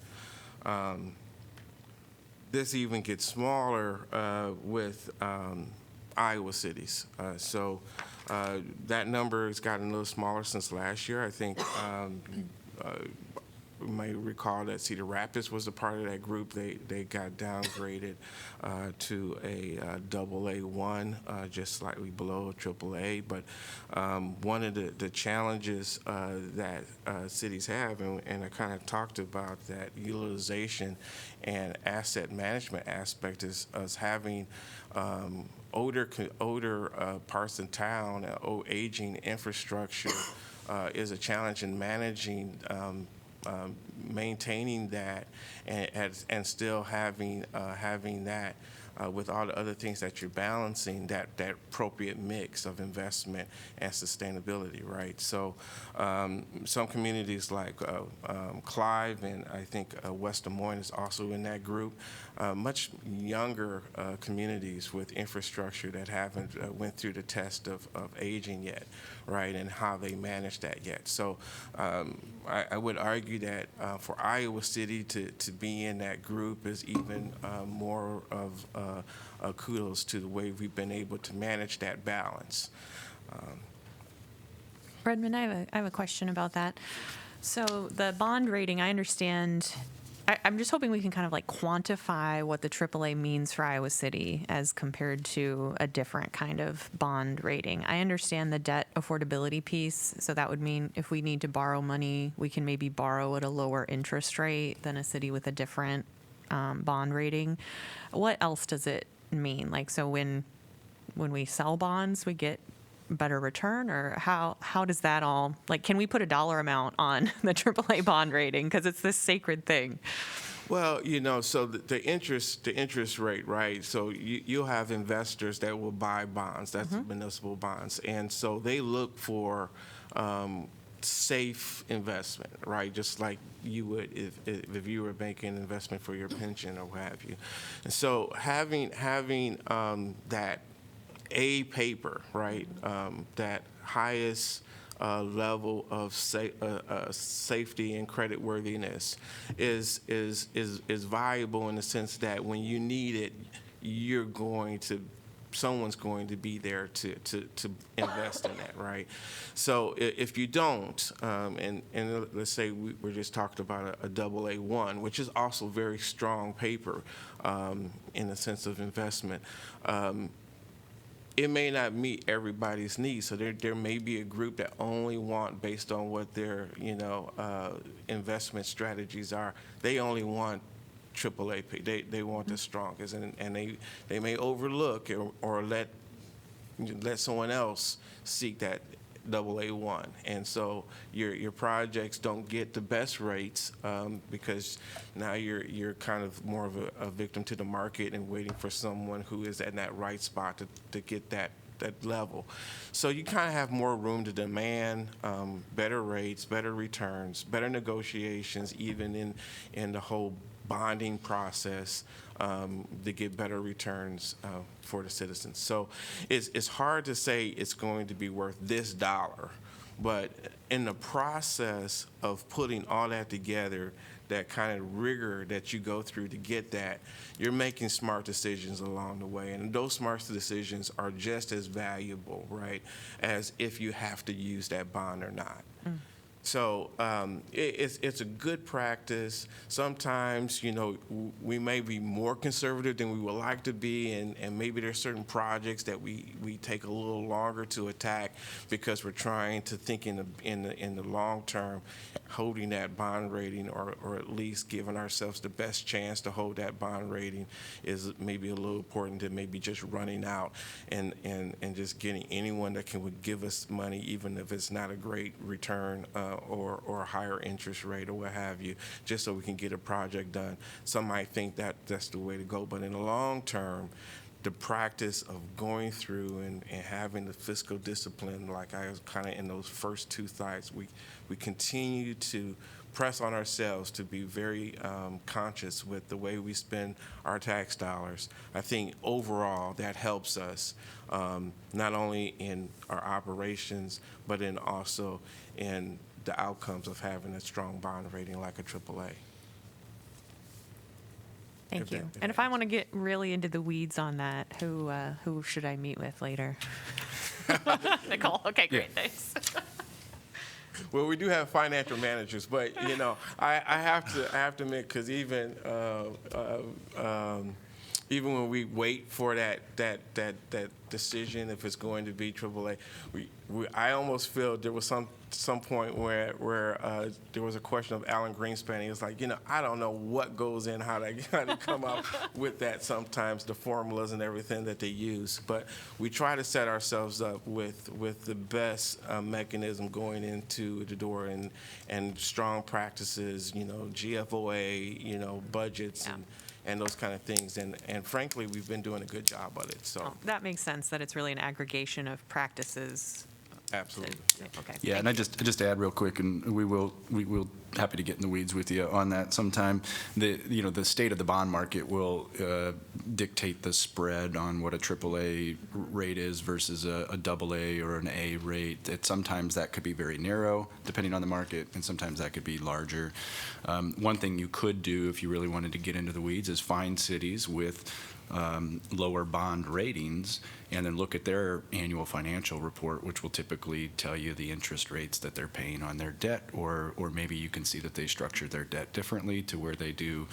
This even gets smaller with Iowa cities. That number has gotten a little smaller since last year. I think you may recall that Cedar Rapids was a part of that group. They got downgraded to a AA1, just slightly below AAA. But one of the challenges that cities have, and I kind of talked about that utilization and asset management aspect, is us having older parts in town, aging infrastructure is a challenge in managing maintaining that and still having that with all the other things that you're balancing, that appropriate mix of investment and sustainability, right? So some communities like Clive and I think West Des Moines is also in that group, much younger communities with infrastructure that haven't went through the test of aging yet, right, and how they manage that yet. So I would argue that for Iowa City to be in that group is even more of kudos to the way we've been able to manage that balance. Redmond, I have a question about that. So the bond rating, I understand. I'm just hoping we can kind of like quantify what the AAA means for Iowa City as compared to a different kind of bond rating. I understand the debt affordability piece, so that would mean if we need to borrow money, we can maybe borrow at a lower interest rate than a city with a different bond rating. What else does it mean? Like, so when we sell bonds, we get better return, or how does that all, like, can we put a dollar amount on the AAA bond rating, because it's this sacred thing? Well, so the interest rate, right? So you'll have investors that will buy bonds, that's municipal bonds, and so they look for safe investment, right? Just like you would if you were making an investment for your pension or what have you. And so having that A paper, right, that highest level of safety and creditworthiness is viable in the sense that when you need it, someone's going to be there to invest in that, right? So if you don't, and let's say we're just talking about a AA1, which is also very strong paper in the sense of investment, it may not meet everybody's needs. So there may be a group that only want, based on what their investment strategies are, they only want AAA. They want the strongest, and they may overlook or let someone else seek that AA1, and so your projects don't get the best rates because now you're kind of more of a victim to the market and waiting for someone who is at that right spot to get that level. So you kind of have more room to demand better rates, better returns, better negotiations, even in the whole bonding process to get better returns for the citizens. So it's hard to say it's going to be worth this dollar, but in the process of putting all that together, that kind of rigor that you go through to get that, you're making smart decisions along the way. And those smart decisions are just as valuable, right, as if you have to use that bond or not. So it's a good practice. Sometimes, we may be more conservative than we would like to be, and maybe there's certain projects that we take a little longer to attack because we're trying to think in the long term, holding that bond rating or at least giving ourselves the best chance to hold that bond rating is maybe a little important than maybe just running out and just getting anyone that would give us money, even if it's not a great return or a higher interest rate or what have you, just so we can get a project done. Some might think that that's the way to go, but in the long term, the practice of going through and having the fiscal discipline, like I was kind of in those first two slides, we continue to press on ourselves to be very conscious with the way we spend our tax dollars. I think overall that helps us not only in our operations, but in also in the outcomes of having a strong bond rating like a AAA. Thank If you. that- And if I want to get really into the weeds on that, who should I meet with later? Nicole. Okay, great. Thanks. Well, we do have financial managers, but I have to admit, because even when we wait for that decision, if it's going to be AAA, I almost feel there was some point where there was a question of Alan Greenspan. He was like, I don't know what goes in, how they come up with that sometimes, the formulas and everything that they use. But we try to set ourselves up with the best mechanism going into the door and strong practices, GFOA, budgets Yeah. and those kind of things. And frankly, we've been doing a good job of it. So That makes sense, that it's really an aggregation of practices. absolutely. Okay. Yeah, and I just add real quick, and we will happy to get in the weeds with you on that sometime. The state of the bond market will dictate the spread on what a AAA rate is versus a AA or an A rate. Sometimes that could be very narrow, depending on the market, and sometimes that could be larger. One thing you could do if you really wanted to get into the weeds is find cities with lower bond ratings and then look at their annual financial report, which will typically tell you the interest rates that they're paying on their debt, or maybe you can see that they structure their debt differently to where they do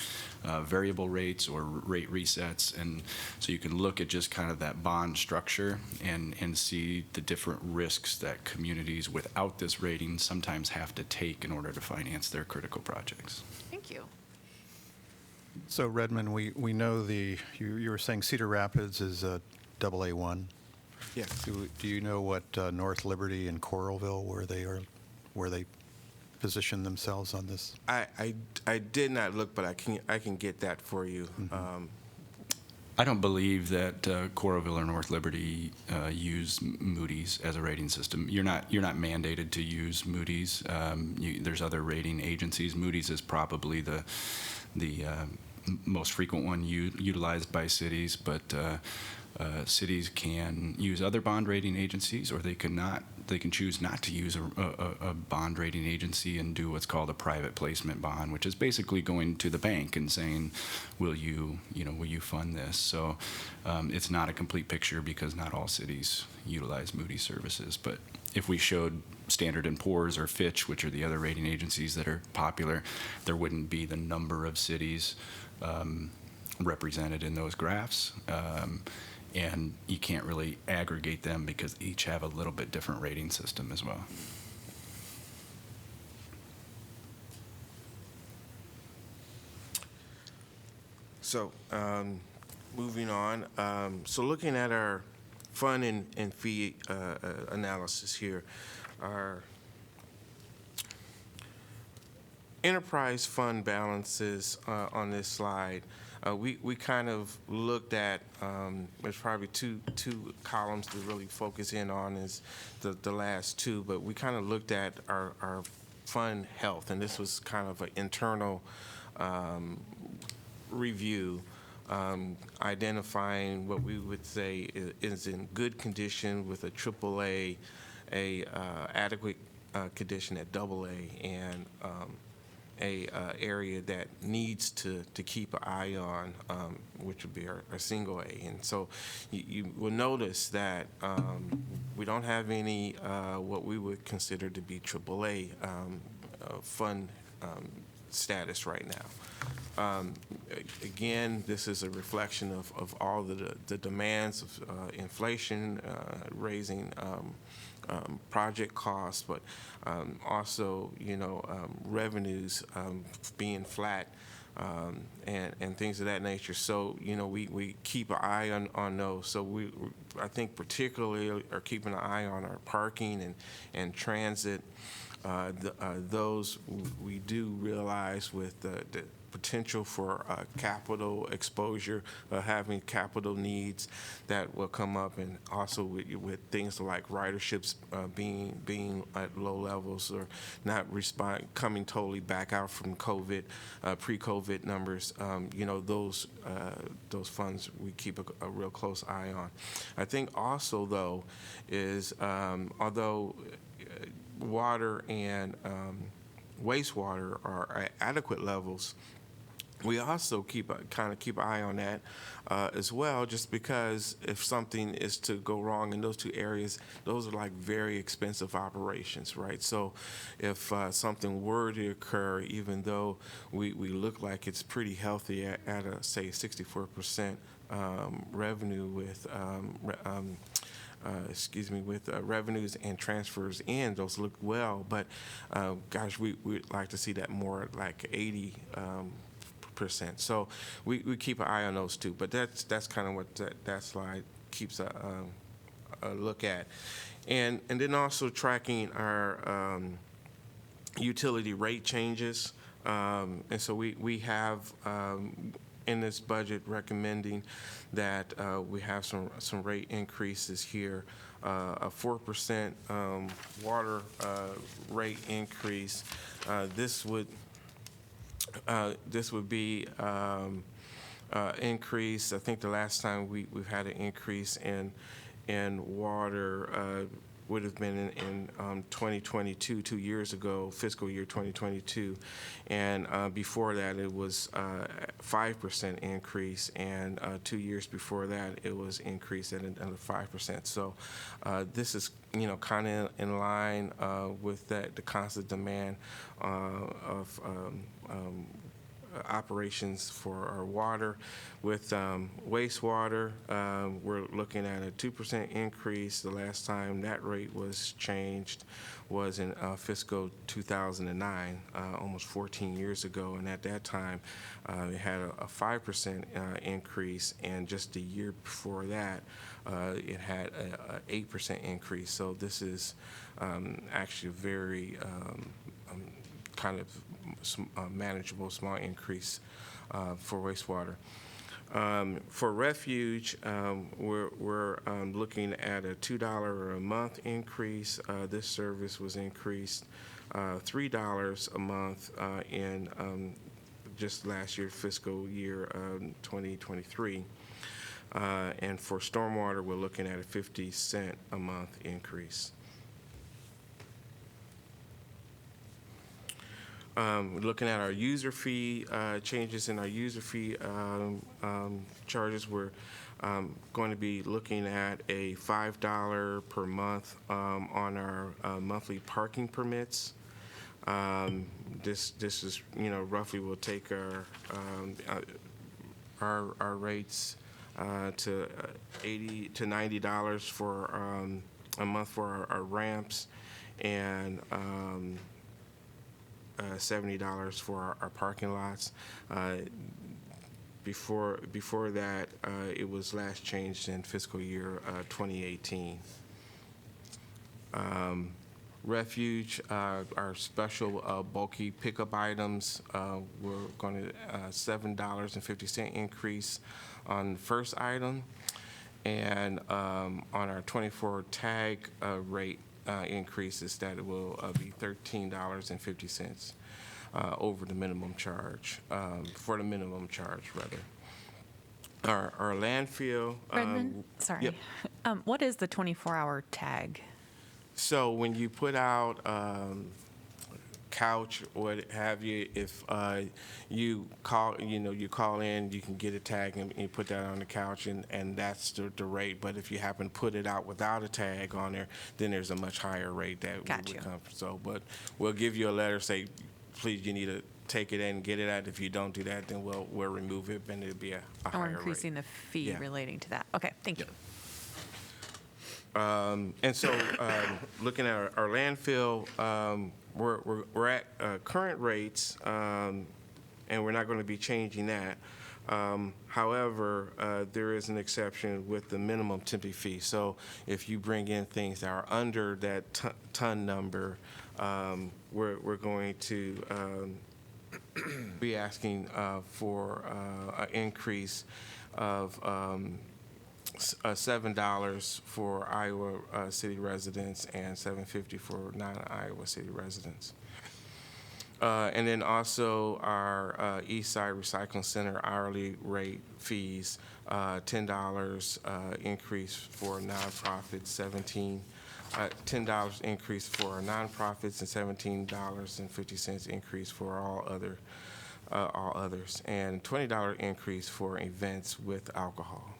variable rates or rate resets. And so you can look at just kind of that bond structure and see the different risks that communities without this rating sometimes have to take in order to finance their critical projects. Thank you. So Redmond, we know you were saying Cedar Rapids is a AA1. Yes. Do you know what North Liberty and Coralville, where they position themselves on this? I did not look, but I can get that for you. I don't believe that Coralville or North Liberty use Moody's as a rating system. You're not mandated to use Moody's. There's other rating agencies. Moody's is probably the most frequent one utilized by cities, but cities can use other bond rating agencies, or they can choose not to use a bond rating agency and do what's called a private placement bond, which is basically going to the bank and saying, will you fund this? So it's not a complete picture because not all cities utilize Moody's services. But if we showed Standard & Poor's or Fitch, which are the other rating agencies that are popular, there wouldn't be the number of cities represented in those graphs. And you can't really aggregate them because each have a little bit different rating system as well. So moving on. So looking at our fund and fee analysis here, our enterprise fund balances on this slide, we kind of looked at, there's probably two columns to really focus in on is the last two, but we kind of looked at our fund health, and this was kind of an internal review, identifying what we would say is in good condition with a AAA, adequate condition at AA, area that needs to keep an eye on, which would be our single A. And so you will notice that we don't have any what we would consider to be AAA fund status right now. Again, this is a reflection of all the demands of inflation, raising project costs, but also, revenues being flat, and things of that nature. So, we keep an eye on those. So I think particularly are keeping an eye on our parking and transit. Those we do realize with the potential for capital exposure, having capital needs that will come up, and also with things like riderships being at low levels or not coming totally back out from COVID, pre-COVID numbers. Those funds we keep a real close eye on. I think also though is although water and wastewater are at adequate levels, we also keep an eye on that as well, just because if something is to go wrong in those two areas, those are like very expensive operations, right? So if something were to occur, even though we look like it's pretty healthy at a, say, 64% revenue with revenues and transfers in, those look well, but gosh, we'd like to see that more like 80%. So we keep an eye on those too, but that's kind of what that slide keeps a look at. And then also tracking our utility rate changes. And so we have in this budget recommending that we have some rate increases here. A 4% water rate increase. This would be increase. I think the last time we've had an increase in water would have been in 2022, 2 years ago, fiscal year 2022, and before that it was 5% increase, and 2 years before that it was increased at another 5%. So this is kind of in line with the constant demand of operations for our water. With wastewater, we're looking at a 2% increase. The last time that rate was changed was in fiscal 2009, almost 14 years ago, and at that time it had a 5% increase, and just a year before that it had an 8% increase. So this is actually a very kind of manageable small increase for wastewater. For refuge, we're looking at a $2 a month increase. This service was increased $3 a month in just last year, fiscal year 2023. And for stormwater, we're looking at a 50-cent a month increase. Looking at our user fee, changes in our user fee charges, we're going to be looking at a $5 per month on our monthly parking permits. This is, roughly will take our rates to $80 to $90 for a month for our ramps, and $70 for our parking lots. Before that, it was last changed in fiscal year 2018. Refuge, our special bulky pickup items, we're going to $7.50 increase on the first item, and on our 24 tag rate increases, that it will be $13.50 over the minimum charge, for the minimum charge, rather. Our landfill. Brendan, sorry. Yep. What is the 24-hour tag? So when you put out couch, what have you. If you call in, you can get a tag and you put that on the couch, and that's the rate. But if you happen to put it out without a tag on there, then there's a much higher rate that Got would you. come. So, but we'll give you a letter, say, please, you need to take it in and get it out. If you don't do that, then we'll remove it, and it'll be a Or higher increasing rate. the fee Yeah. relating to that. Okay, thank you. And so, looking at our landfill, we're at current rates, and we're not going to be changing that. However, there is an exception with the minimum tipping fee. So if you bring in things that are under that ton number, we're going to be asking for an increase of $7 for Iowa City residents and $7.50 for non-Iowa City residents. And then also our East Side Recycling Center hourly rate fees, $10 increase for nonprofits, $10 increase for nonprofits, and $17.50 increase for all others, and $20 increase for events with alcohol.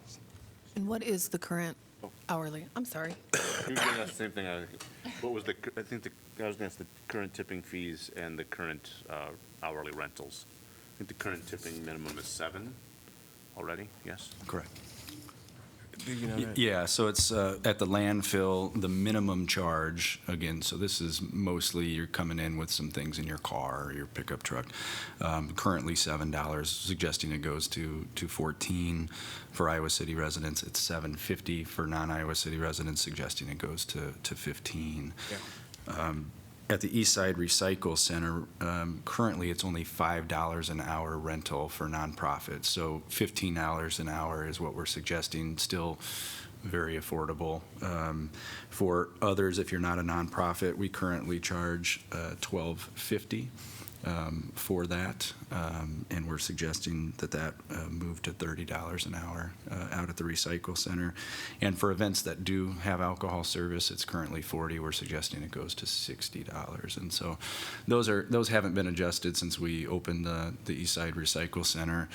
And what is the current hourly? I'm sorry. You were going to ask the same thing. What was I was going to ask the current tipping fees and the current hourly rentals. I think the current tipping minimum is 7 already, yes? Correct. Do you know that? Yeah, so it's at the landfill, the minimum charge, again, so this is mostly you're coming in with some things in your car or your pickup truck. Currently $7, suggesting it goes to 14 for Iowa City residents. It's $7.50 for non-Iowa City residents, suggesting it goes to 15. Yeah. At the East Side Recycle Center, currently it's only $5 an hour rental for nonprofits. So $15 an hour is what we're suggesting, still very affordable. For others, if you're not a nonprofit, we currently charge $12.50 for that, and we're suggesting that move to $30 an hour out at the recycle center. And for events that do have alcohol service, it's currently $40. We're suggesting it goes to $60. And so those haven't been adjusted since we opened the East Side Recycle Center.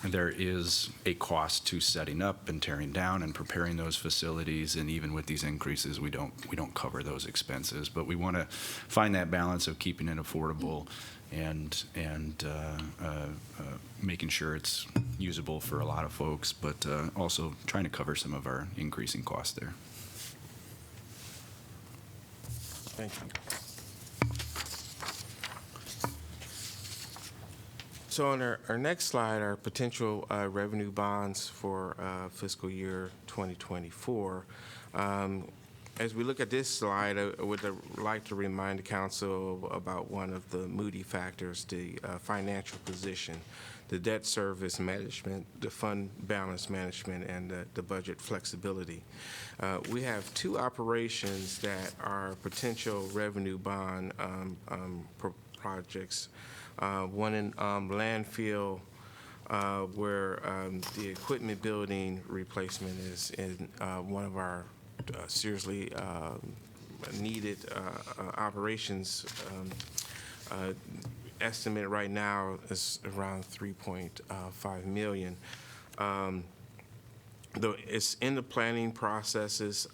There is a cost to setting up and tearing down and preparing those facilities, and even with these increases, we don't cover those expenses. But we want to find that balance of keeping it affordable and making sure it's usable for a lot of folks, but also trying to cover some of our increasing costs there. Thank you. So on our next slide, our potential revenue bonds for fiscal year 2024. As we look at this slide, I would like to remind the council about one of the Moody factors, the financial position, the debt service management, the fund balance management, and the budget flexibility. We have two operations that are potential revenue bond projects. One in landfill, where the equipment building replacement is in one of our seriously needed operations. Estimate right now is around $3.5 million. Though it's in the planning processes,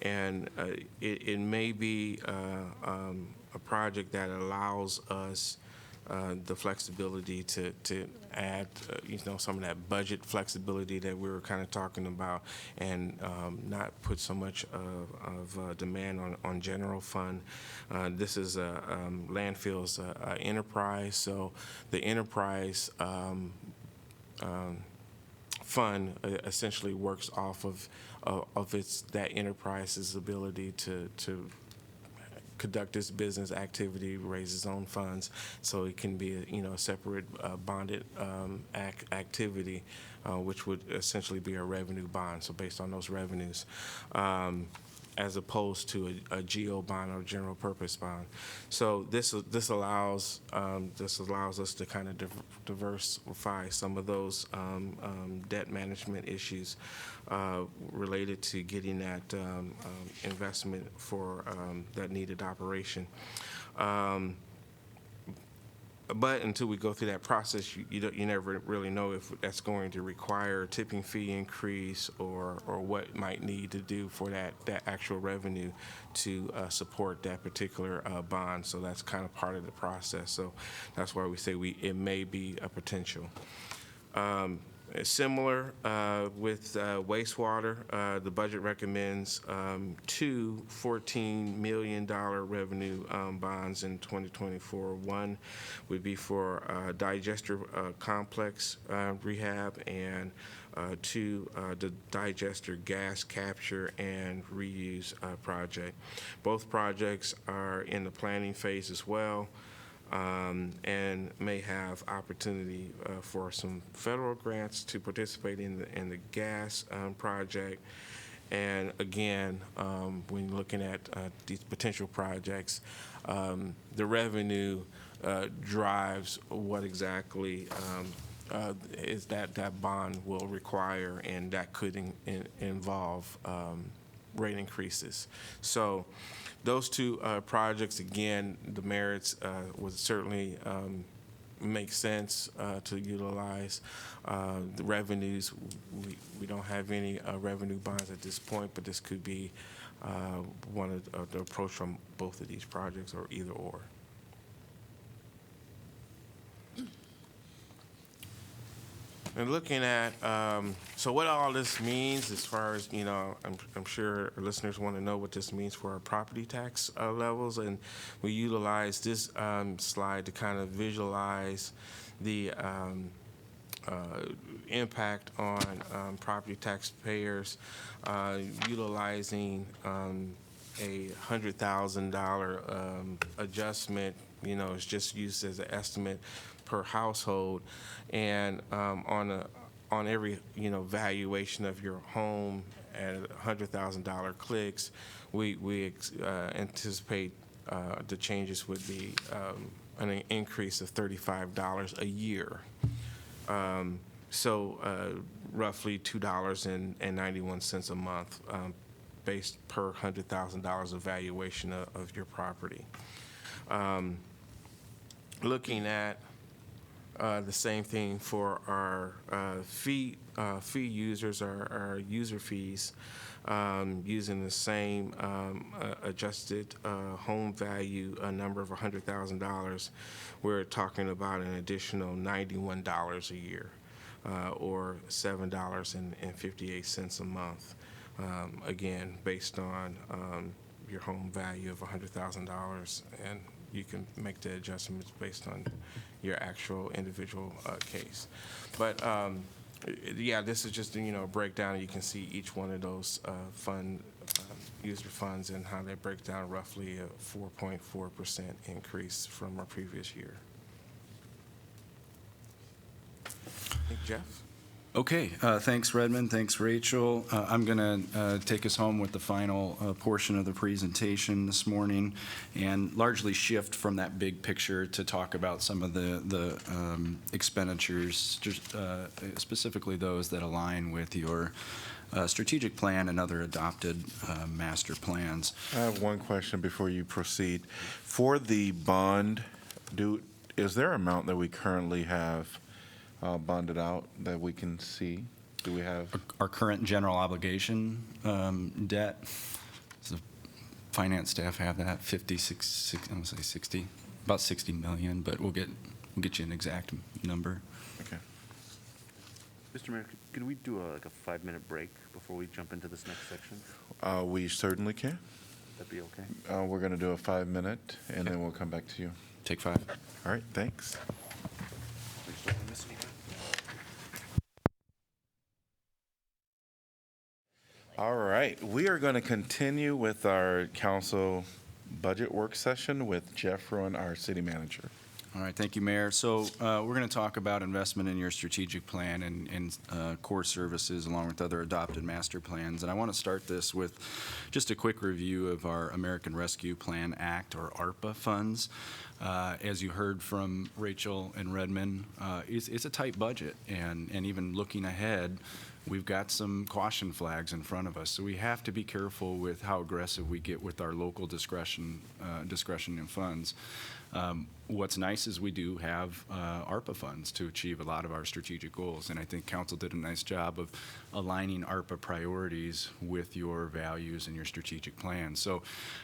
and it may be a project that allows us the flexibility to add, some of that budget flexibility that we were kind of talking about, and not put so much of demand on general fund. This is landfill's enterprise, so the enterprise fund essentially works off of that enterprise's ability to conduct its business activity, raise its own funds, so it can be a separate bonded activity, which would essentially be a revenue bond. So based on those revenues, as opposed to a GO bond or general purpose bond. So this allows us to kind of diversify some of those debt management issues related to getting that investment for that needed operation. But until we go through that process, you never really know if that's going to require a tipping fee increase or what might need to do for that actual revenue to support that particular bond. So that's kind of part of the process. So that's why we say it may be a potential. Similar with wastewater, the budget recommends two $14 million revenue bonds in 2024. One would be for digester complex rehab, and two, the digester gas capture and reuse project. Both projects are in the planning phase as well. And may have opportunity for some federal grants to participate in the gas project. And again, when you're looking at these potential projects, the revenue drives what exactly is that bond will require, and that could involve rate increases. So those two projects, again, the merits would certainly make sense to utilize. The revenues, we don't have any revenue bonds at this point, but this could be one of the approach from both of these projects, or either or. And looking at, so what all this means as far as, I'm sure our listeners want to know what this means for our property tax levels. And we utilize this slide to kind of visualize the impact on property taxpayers utilizing a $100,000 adjustment. It's just used as an estimate per household, and on every valuation of your home at $100,000 clicks, we anticipate the changes would be an increase of $35 a year. So roughly $2.91 a month, based per $100,000 of valuation of your property. Looking at the same thing for our fee users, our user fees, using the same adjusted home value, a number of $100,000. We're talking about an additional $91 a year, or $7.58 a month. Again, based on your home value of $100,000, and you can make the adjustments based on your actual individual case. But yeah, this is just a breakdown. You can see each one of those user funds and how they break down, roughly a 4.4% increase from our previous year. I think Jeff? Okay, thanks Redmond, thanks Rachel. I'm going to take us home with the final portion of the presentation this morning, and largely shift from that big picture to talk about some of the expenditures, specifically those that align with your strategic plan and other adopted master plans. I have one question before you proceed. For the bond, is there an amount that we currently have bonded out that we can see? Do we have? Our current general obligation debt, so finance staff have that, I'm going to say 60, about 60 million, but we'll get you an exact number. Okay. Mr. Mayor, could we do like a 5-minute break before we jump into this next section? We certainly can. That'd be okay? We're going to do a 5-minute, and then we'll come back to you. Take 5. All right, thanks. All right, we are going to continue with our council budget work session with Jeff Rowan, our city manager. All right, thank you, Mayor. So we're going to talk about investment in your strategic plan and core services along with other adopted master plans. And I want to start this with just a quick review of our American Rescue Plan Act, or ARPA funds. As you heard from Rachel and Redmond, it's a tight budget, and even looking ahead, we've got some caution flags in front of us. So we have to be careful with how aggressive we get with our local discretion in funds. What's nice is we do have ARPA funds to achieve a lot of our strategic goals, and I think council did a nice job of aligning ARPA priorities with your values and your strategic plan. So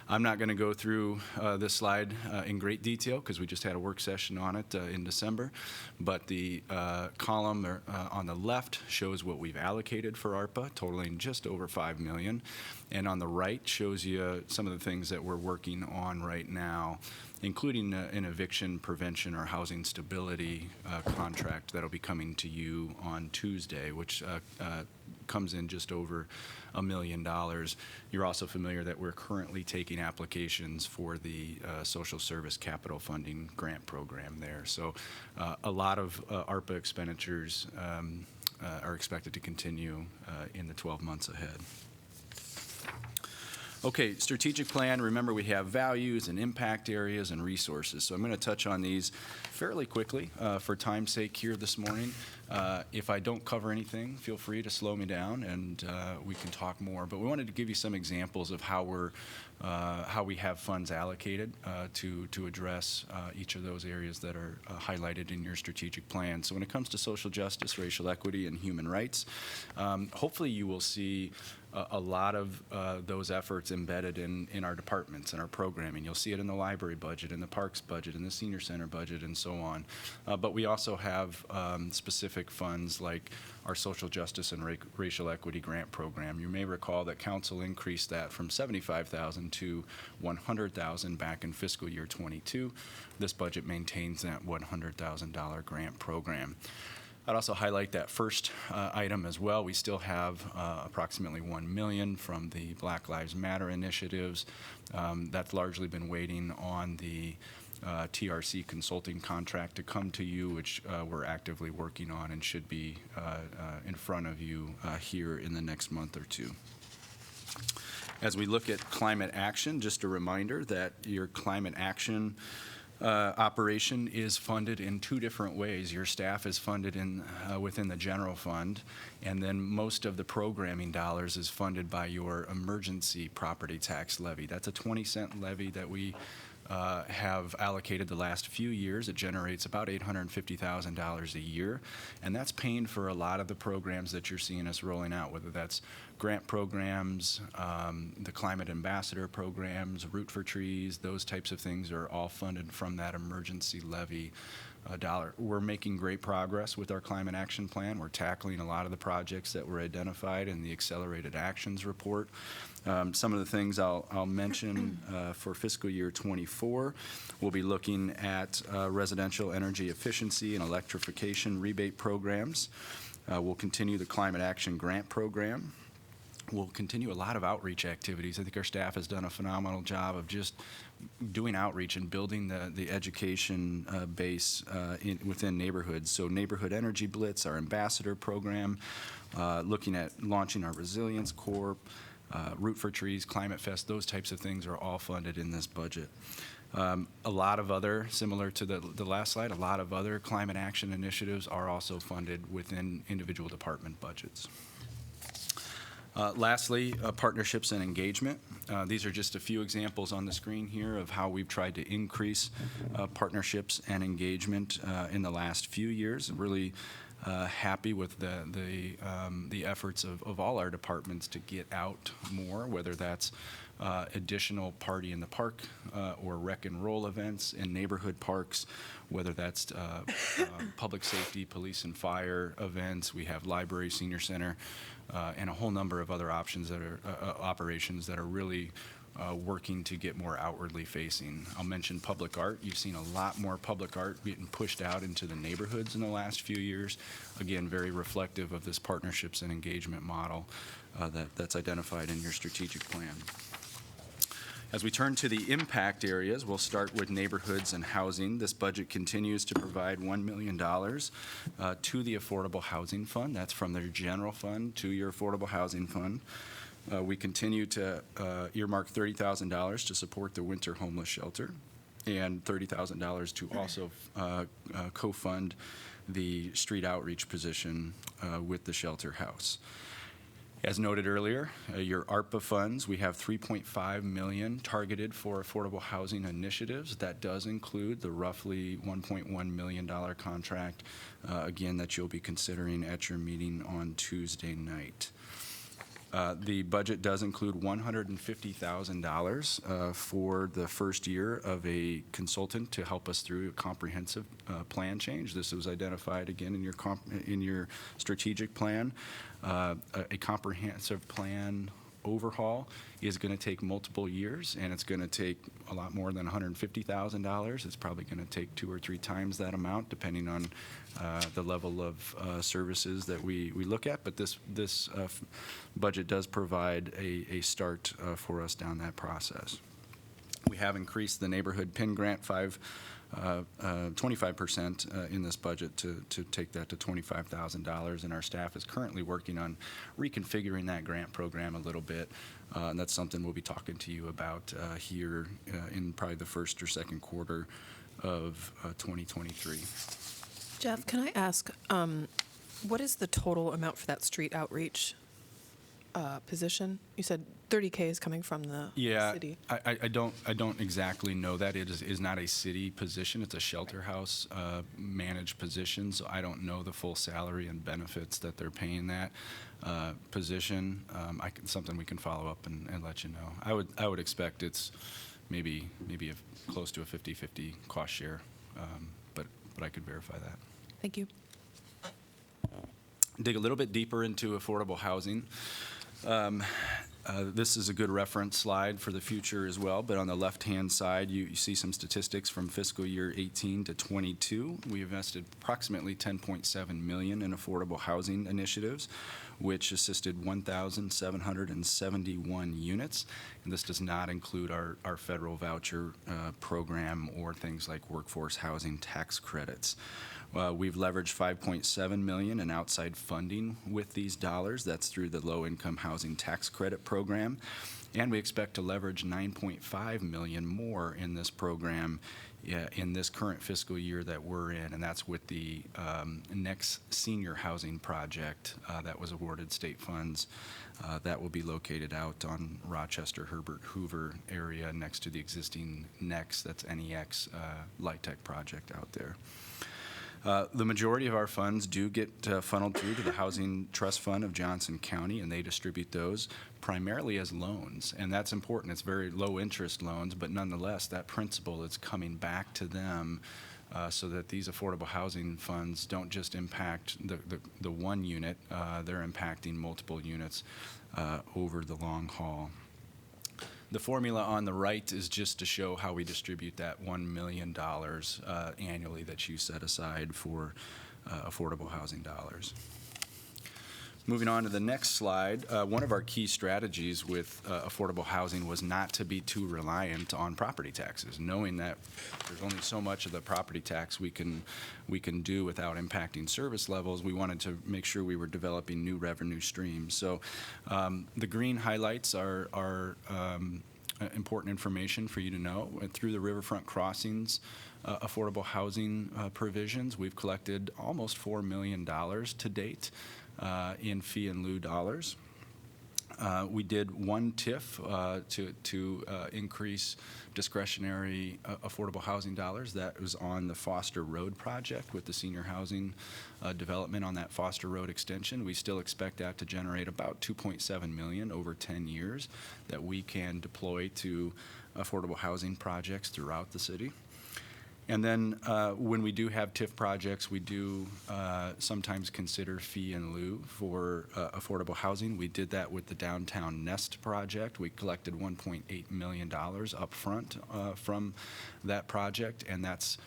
I'm not going to go through this slide in great detail because we just had a work session on it in December, but the column on the left shows what we've allocated for ARPA, totaling just over $5 million, and on the right shows you some of the things that we're working on right now, including an eviction prevention or housing stability contract that'll be coming to you on Tuesday, which comes in just over $1 million. You're also familiar that we're currently taking applications for the Social Service Capital Funding Grant Program there. So a lot of ARPA expenditures are expected to continue in the 12 months ahead. Okay, strategic plan, remember we have values and impact areas and resources. So I'm going to touch on these fairly quickly for time's sake here this morning. If I don't cover anything, feel free to slow me down and we can talk more. But we wanted to give you some examples of how we have funds allocated to address each of those areas that are highlighted in your strategic plan. So when it comes to social justice, racial equity, and human rights, hopefully you will see a lot of those efforts embedded in our departments and our programming. You'll see it in the library budget, in the parks budget, in the senior center budget, and so on. But we also have specific funds like our social justice and racial equity grant program. You may recall that council increased that from $75,000 to $100,000 back in fiscal year 22. This budget maintains that $100,000 grant program. I'd also highlight that first item as well. We still have approximately $1 million from the Black Lives Matter initiatives. That's largely been waiting on the TRC consulting contract to come to you, which we're actively working on and should be in front of you here in the next month or two. As we look at climate action, just a reminder that your climate action operation is funded in two different ways. Your staff is funded within the general fund, and then most of the programming dollars is funded by your emergency property tax levy. That's a 20-cent levy that we have allocated the last few years. It generates about $850,000 a year, and that's paying for a lot of the programs that you're seeing us rolling out, whether that's grant programs, the Climate Ambassador programs, Root for Trees, those types of things are all funded from that emergency levy dollar. We're making great progress with our climate action plan. We're tackling a lot of the projects that were identified in the accelerated actions report. Some of the things I'll mention for fiscal year 24, we'll be looking at residential energy efficiency and electrification rebate programs. We'll continue the climate action grant program. We'll continue a lot of outreach activities. I think our staff has done a phenomenal job of just doing outreach and building the education base within neighborhoods. So Neighborhood Energy Blitz, our ambassador program, looking at launching our Resilience Corp, Root for Trees, Climate Fest, those types of things are all funded in this budget. A lot of other, similar to the last slide, a lot of other climate action initiatives are also funded within individual department budgets. Lastly, partnerships and engagement. These are just a few examples on the screen here of how we've tried to increase partnerships and engagement in the last few years. Really happy with the efforts of all our departments to get out more, whether that's additional party in the park or rec and roll events in neighborhood parks, whether that's public safety, police and fire events. We have library, senior center, and a whole number of other options that are operations that are really working to get more outwardly facing. I'll mention public art. You've seen a lot more public art getting pushed out into the neighborhoods in the last few years. Again, very reflective of this partnerships and engagement model that's identified in your strategic plan. As we turn to the impact areas, we'll start with neighborhoods and housing. This budget continues to provide $1 million to the Affordable Housing Fund. That's from their general fund to your Affordable Housing Fund. We continue to earmark $30,000 to support the winter homeless shelter and $30,000 to also co-fund the street outreach position with the shelter house. As noted earlier, your ARPA funds, we have $3.5 million targeted for affordable housing initiatives. That does include the roughly $1.1 million contract, again, that you'll be considering at your meeting on Tuesday night. The budget does include $150,000 for the first year of a consultant to help us through a comprehensive plan change. This was identified again in your strategic plan. A comprehensive plan overhaul is going to take multiple years, and it's going to take a lot more than $150,000. It's probably going to take 2 or 3 times that amount, depending on the level of services that we look at. But this budget does provide a start for us down that process. We have increased the neighborhood PIN grant 25% in this budget to take that to $25,000, and our staff is currently working on reconfiguring that grant program a little bit, and that's something we'll be talking to you about here in probably the first or second quarter of 2023. Jeff, can I ask, what is the total amount for that street outreach position? You said 30K is coming from the city. I don't exactly know that. It is not a city position. It's a shelter house managed position, so I don't know the full salary and benefits that they're paying that position. Something we can follow up and let you know. I would expect it's maybe close to a 50-50 cost share, but I could verify that. Thank you. Dig a little bit deeper into affordable housing. This is a good reference slide for the future as well, but on the left-hand side, you see some statistics from fiscal year 18 to 22. We invested approximately $10.7 million in affordable housing initiatives, which assisted 1,771 units. And this does not include our federal voucher program or things like workforce housing tax credits. We've leveraged $5.7 million in outside funding with these dollars. That's through the low-income housing tax credit program. And we expect to leverage $9.5 million more in this program in this current fiscal year that we're in, and that's with the next senior housing project that was awarded state funds. That will be located out on Rochester, Herbert Hoover area next to the existing NEX, that's NEX Light Tech project out there. The majority of our funds do get funneled through to the Housing Trust Fund of Johnson County, and they distribute those primarily as loans. And that's important. It's very low interest loans, but nonetheless, that principal is coming back to them so that these affordable housing funds don't just impact the one unit, they're impacting multiple units over the long haul. The formula on the right is just to show how we distribute that $1 million annually that you set aside for affordable housing dollars. Moving on to the next slide, one of our key strategies with affordable housing was not to be too reliant on property taxes, knowing that there's only so much of the property tax we can do without impacting service levels. We wanted to make sure we were developing new revenue streams. So the green highlights are important information for you to know. Through the Riverfront Crossings affordable housing provisions, we've collected almost $4 million to date in fee and lieu dollars. We did one TIF to increase discretionary affordable housing dollars. That was on the Foster Road project with the senior housing development on that Foster Road extension. We still expect that to generate about $2.7 million over 10 years that we can deploy to affordable housing projects throughout the city. And then when we do have TIF projects, we do sometimes consider fee and lieu for affordable housing. We did that with the Downtown Nest project. We collected $1.8 million up front from that project, and that's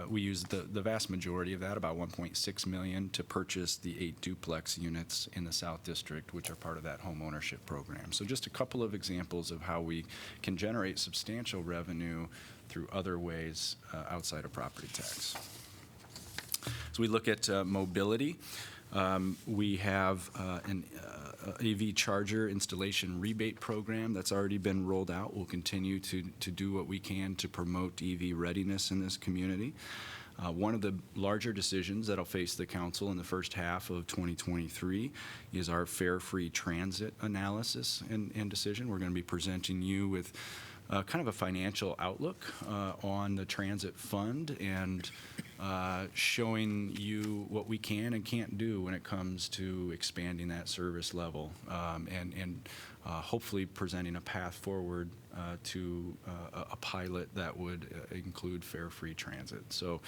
We used the vast majority of that, about $1.6 million, to purchase the 8 duplex units in the South District, which are part of that home ownership program. So just a couple of examples of how we can generate substantial revenue through other ways outside of property tax. So we look at mobility. We have an EV charger installation rebate program that's already been rolled out. We'll continue to do what we can to promote EV readiness in this community. One of the larger decisions that'll face the council in the first half of 2023 is our fare-free transit analysis and decision. We're going to be presenting you with kind of a financial outlook on the transit fund and showing you what we can and can't do when it comes to expanding that service level, and hopefully presenting a path forward to a pilot that would include fare-free transit. So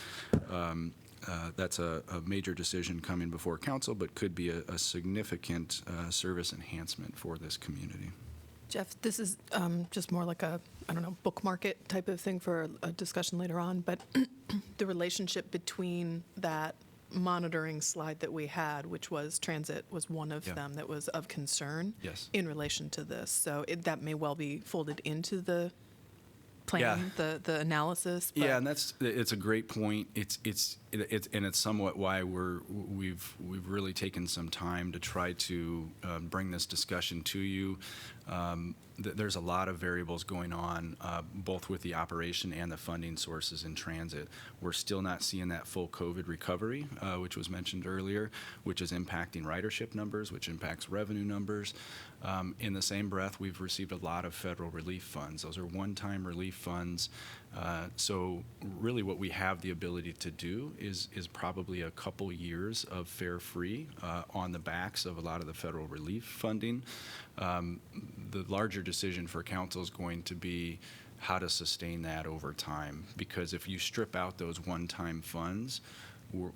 that's a major decision coming before council, but could be a significant service enhancement for this community. Jeff, this is just more like a, I don't know, bookmark it type of thing for a discussion later on, but the relationship between that monitoring slide that we had, which was transit was one of Yeah. them that was of concern Yes. in relation to this. So that may well be folded into the plan, the analysis. But Yeah, and it's a great point. It's somewhat why we've really taken some time to try to bring this discussion to you. There's a lot of variables going on, both with the operation and the funding sources in transit. We're still not seeing that full COVID recovery, which was mentioned earlier, which is impacting ridership numbers, which impacts revenue numbers. In the same breath, we've received a lot of federal relief funds. Those are one-time relief funds. So really what we have the ability to do is probably a couple years of fare-free on the backs of a lot of the federal relief funding. The larger decision for council is going to be how to sustain that over time, because if you strip out those one-time funds,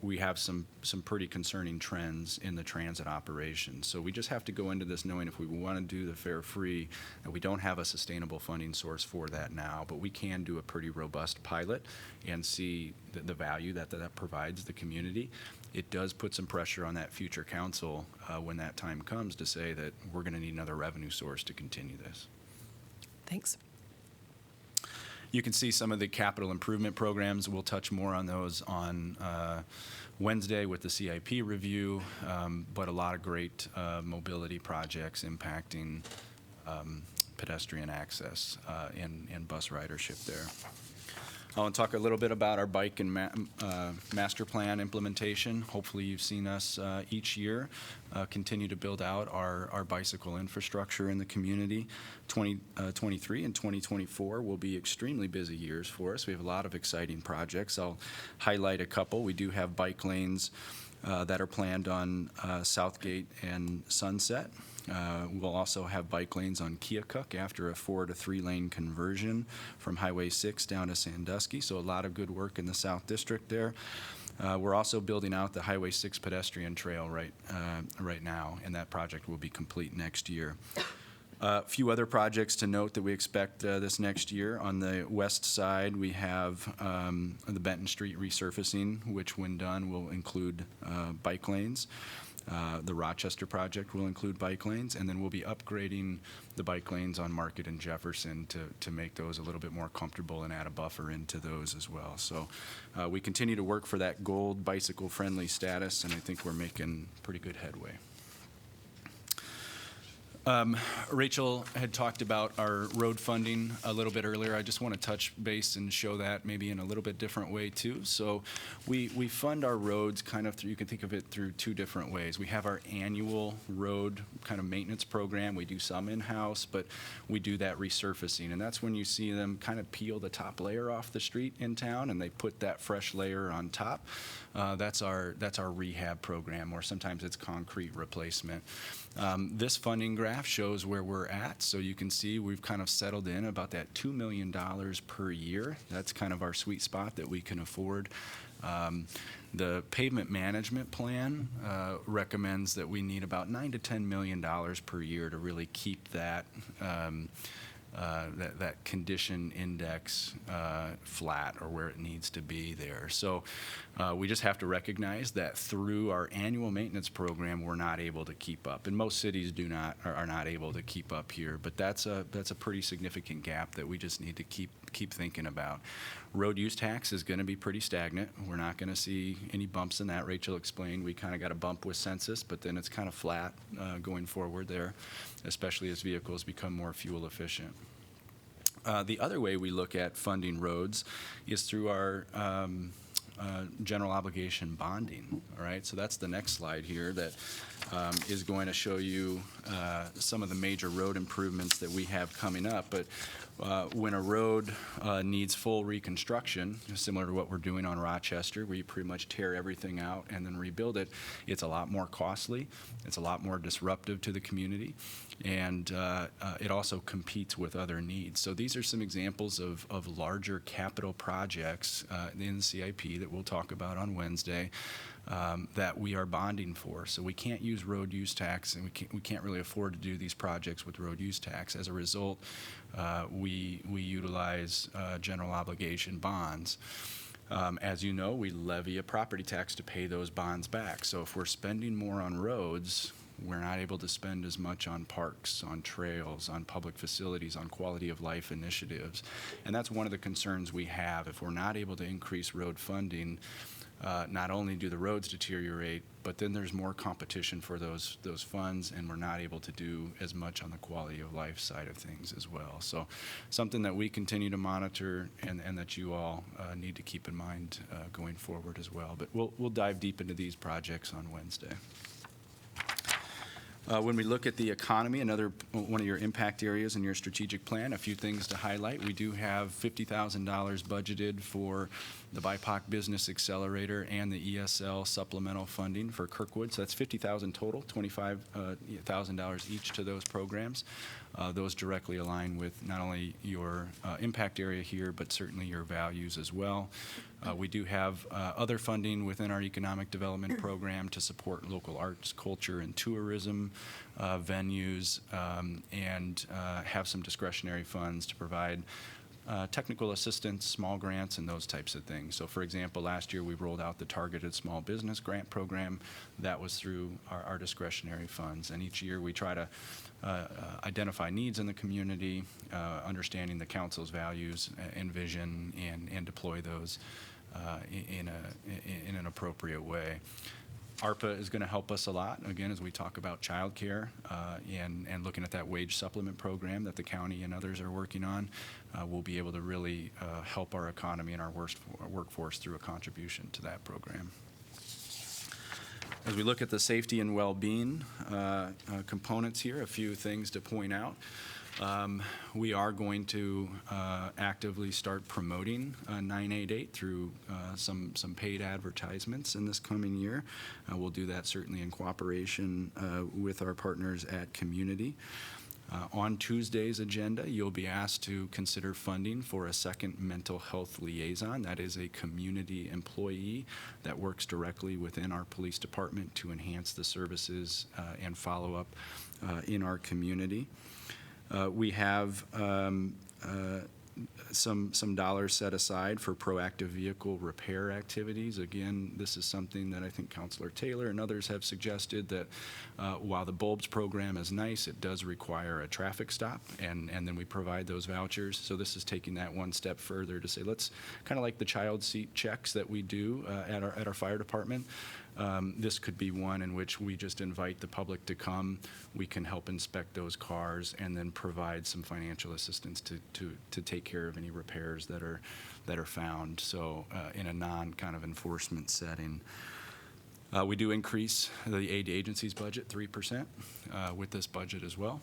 we have some pretty concerning trends in the transit operation. So we just have to go into this knowing if we want to do the fare free, that we don't have a sustainable funding source for that now, but we can do a pretty robust pilot and see the value that provides the community. It does put some pressure on that future council when that time comes to say that we're going to need another revenue source to continue this. Thanks. You can see some of the capital improvement programs. We'll touch more on those on Wednesday with the CIP review, but a lot of great mobility projects impacting pedestrian access and bus ridership there. I want to talk a little bit about our bike and master plan implementation. Hopefully you've seen us each year continue to build out our bicycle infrastructure in the community. 2023 and 2024 will be extremely busy years for us. We have a lot of exciting projects. I'll highlight a couple. We do have bike lanes that are planned on Southgate and Sunset. We'll also have bike lanes on Keokuk after a 4 to 3 lane conversion from Highway 6 down to Sandusky. So a lot of good work in the South District there. We're also building out the Highway 6 pedestrian trail right now, and that project will be complete next year. A few other projects to note that we expect this next year. On the west side, we have the Benton Street resurfacing, which when done will include bike lanes. The Rochester project will include bike lanes, and then we'll be upgrading the bike lanes on Market and Jefferson to make those a little bit more comfortable and add a buffer into those as well. So we continue to work for that gold bicycle-friendly status, and I think we're making pretty good headway. Rachel had talked about our road funding a little bit earlier. I just want to touch base and show that maybe in a little bit different way too. So we fund our roads kind of through, you can think of it through 2 different ways. We have our annual road kind of maintenance program. We do some in-house, but we do that resurfacing. And that's when you see them kind of peel the top layer off the street in town and they put that fresh layer on top. That's our rehab program, or sometimes it's concrete replacement. This funding graph shows where we're at. So you can see we've kind of settled in about that $2 million per year. That's kind of our sweet spot that we can afford. The pavement management plan recommends that we need about $9 to $10 million per year to really keep that that condition index flat or where it needs to be there. So we just have to recognize that through our annual maintenance program, we're not able to keep up. And most cities are not able to keep up here. But that's a pretty significant gap that we just need to keep thinking about. Road use tax is going to be pretty stagnant. We're not going to see any bumps in that. Rachel explained we kind of got a bump with census, but then it's kind of flat going forward there, especially as vehicles become more fuel efficient. The other way we look at funding roads is through our general obligation bonding, all right? So that's the next slide here that is going to show you some of the major road improvements that we have coming up. But when a road needs full reconstruction, similar to what we're doing on Rochester, where you pretty much tear everything out and then rebuild it, it's a lot more costly, it's a lot more disruptive to the community, and it also competes with other needs. So these are some examples of larger capital projects in the CIP that we'll talk about on Wednesday that we are bonding for. So we can't use road use tax, and we can't really afford to do these projects with road use tax. As a result, we utilize general obligation bonds. As you know, we levy a property tax to pay those bonds back. So if we're spending more on roads, we're not able to spend as much on parks, on trails, on public facilities, on quality of life initiatives. And that's one of the concerns we have. If we're not able to increase road funding, not only do the roads deteriorate, but then there's more competition for those funds, and we're not able to do as much on the quality of life side of things as well. So something that we continue to monitor and that you all need to keep in mind going forward as well. But we'll dive deep into these projects on Wednesday. When we look at the economy, another one of your impact areas in your strategic plan, a few things to highlight. We do have $50,000 budgeted for the BIPOC Business Accelerator and the ESL supplemental funding for Kirkwood. So that's $50,000 total, $25,000 each to those programs. Those directly align with not only your impact area here, but certainly your values as well. We do have other funding within our economic development program to support local arts, culture, and tourism venues, and have some discretionary funds to provide technical assistance, small grants, and those types of things. So for example, last year we rolled out the Targeted Small Business Grant Program. That was through our discretionary funds. And each year we try to identify needs in the community, understanding the council's values and vision, and deploy those in an appropriate way. ARPA is going to help us a lot, again, as we talk about childcare and looking at that wage supplement program that the county and others are working on. We'll be able to really help our economy and our workforce through a contribution to that program. As we look at the safety and well-being components here, a few things to point out. We are going to actively start promoting 988 through some paid advertisements in this coming year. We'll do that certainly in cooperation with our partners at Community. On Tuesday's agenda, you'll be asked to consider funding for a second mental health liaison. That is a community employee that works directly within our police department to enhance the services and follow up in our community. We have some dollars set aside for proactive vehicle repair activities. Again, this is something that I think Councilor Taylor and others have suggested that while the bulbs program is nice, it does require a traffic stop, and then we provide those vouchers. So this is taking that one step further to say, let's kind of like the child seat checks that we do at our fire department. This could be one in which we just invite the public to come. We can help inspect those cars and then provide some financial assistance to take care of any repairs that are found. So in a non kind of enforcement setting. We do increase the aid agency's budget 3% with this budget as well.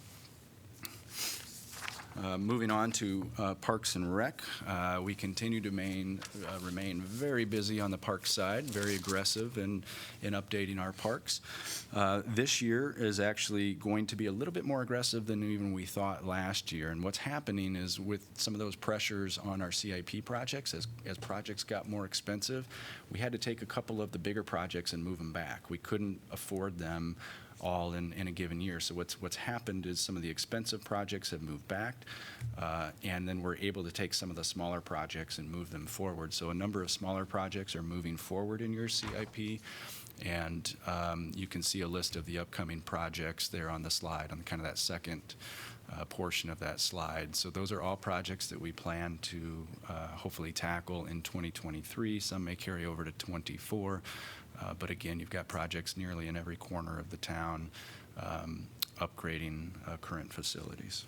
Moving on to Parks and Rec, we continue to remain very busy on the park side, very aggressive in updating our parks. This year is actually going to be a little bit more aggressive than even we thought last year. And what's happening is with some of those pressures on our CIP projects, as projects got more expensive, we had to take a couple of the bigger projects and move them back. We couldn't afford them all in a given year. So what's happened is some of the expensive projects have moved back, and then we're able to take some of the smaller projects and move them forward. So a number of smaller projects are moving forward in your CIP, and you can see a list of the upcoming projects there on the slide, on kind of that second portion of that slide. So those are all projects that we plan to hopefully tackle in 2023. Some may carry over to 24. But again, you've got projects nearly in every corner of the town upgrading current facilities.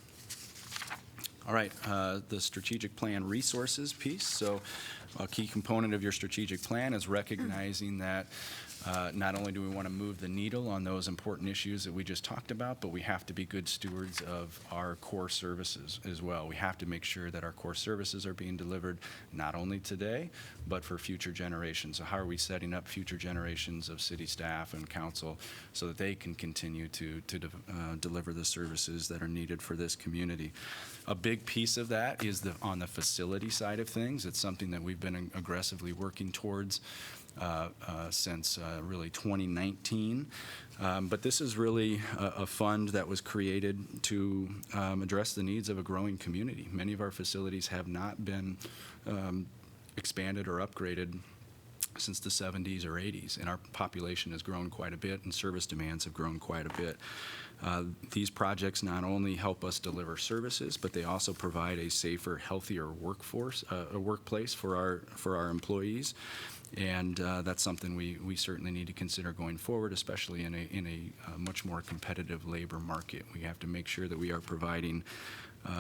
All right, the strategic plan resources piece. So a key component of your strategic plan is recognizing that not only do we want to move the needle on those important issues that we just talked about, but we have to be good stewards of our core services as well. We have to make sure that our core services are being delivered not only today, but for future generations. So how are we setting up future generations of city staff and council so that they can continue to deliver the services that are needed for this community? A big piece of that is on the facility side of things. It's something that we've been aggressively working towards since really 2019. But this is really a fund that was created to address the needs of a growing community. Many of our facilities have not been expanded or upgraded since the 70s or 80s, and our population has grown quite a bit and service demands have grown quite a bit. These projects not only help us deliver services, but they also provide a safer, healthier workplace for our employees. And that's something we certainly need to consider going forward, especially in a much more competitive labor market. We have to make sure that we are providing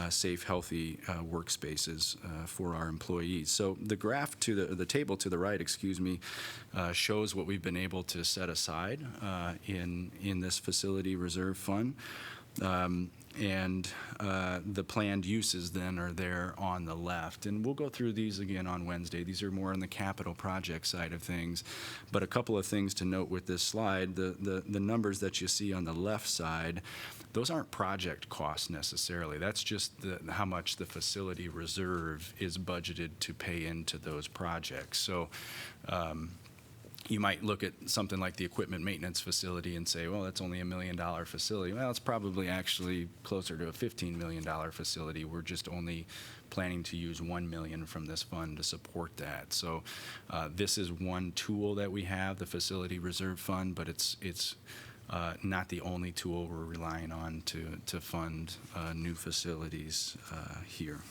safe, healthy workspaces for our employees. So the graph the table to the right, shows what we've been able to set aside in this facility reserve fund. And the planned uses then are there on the left. And we'll go through these again on Wednesday. These are more on the capital project side of things. But a couple of things to note with this slide, the numbers that you see on the left side, those aren't project costs necessarily. That's just how much the facility reserve is budgeted to pay into those projects. So you might look at something like the equipment maintenance facility and say, well, that's only $1 million facility. Well, it's probably actually closer to a $15 million facility. We're just only planning to use $1 million from this fund to support that. So this is one tool that we have, the facility reserve fund, but it's not the only tool we're relying on to fund new facilities here.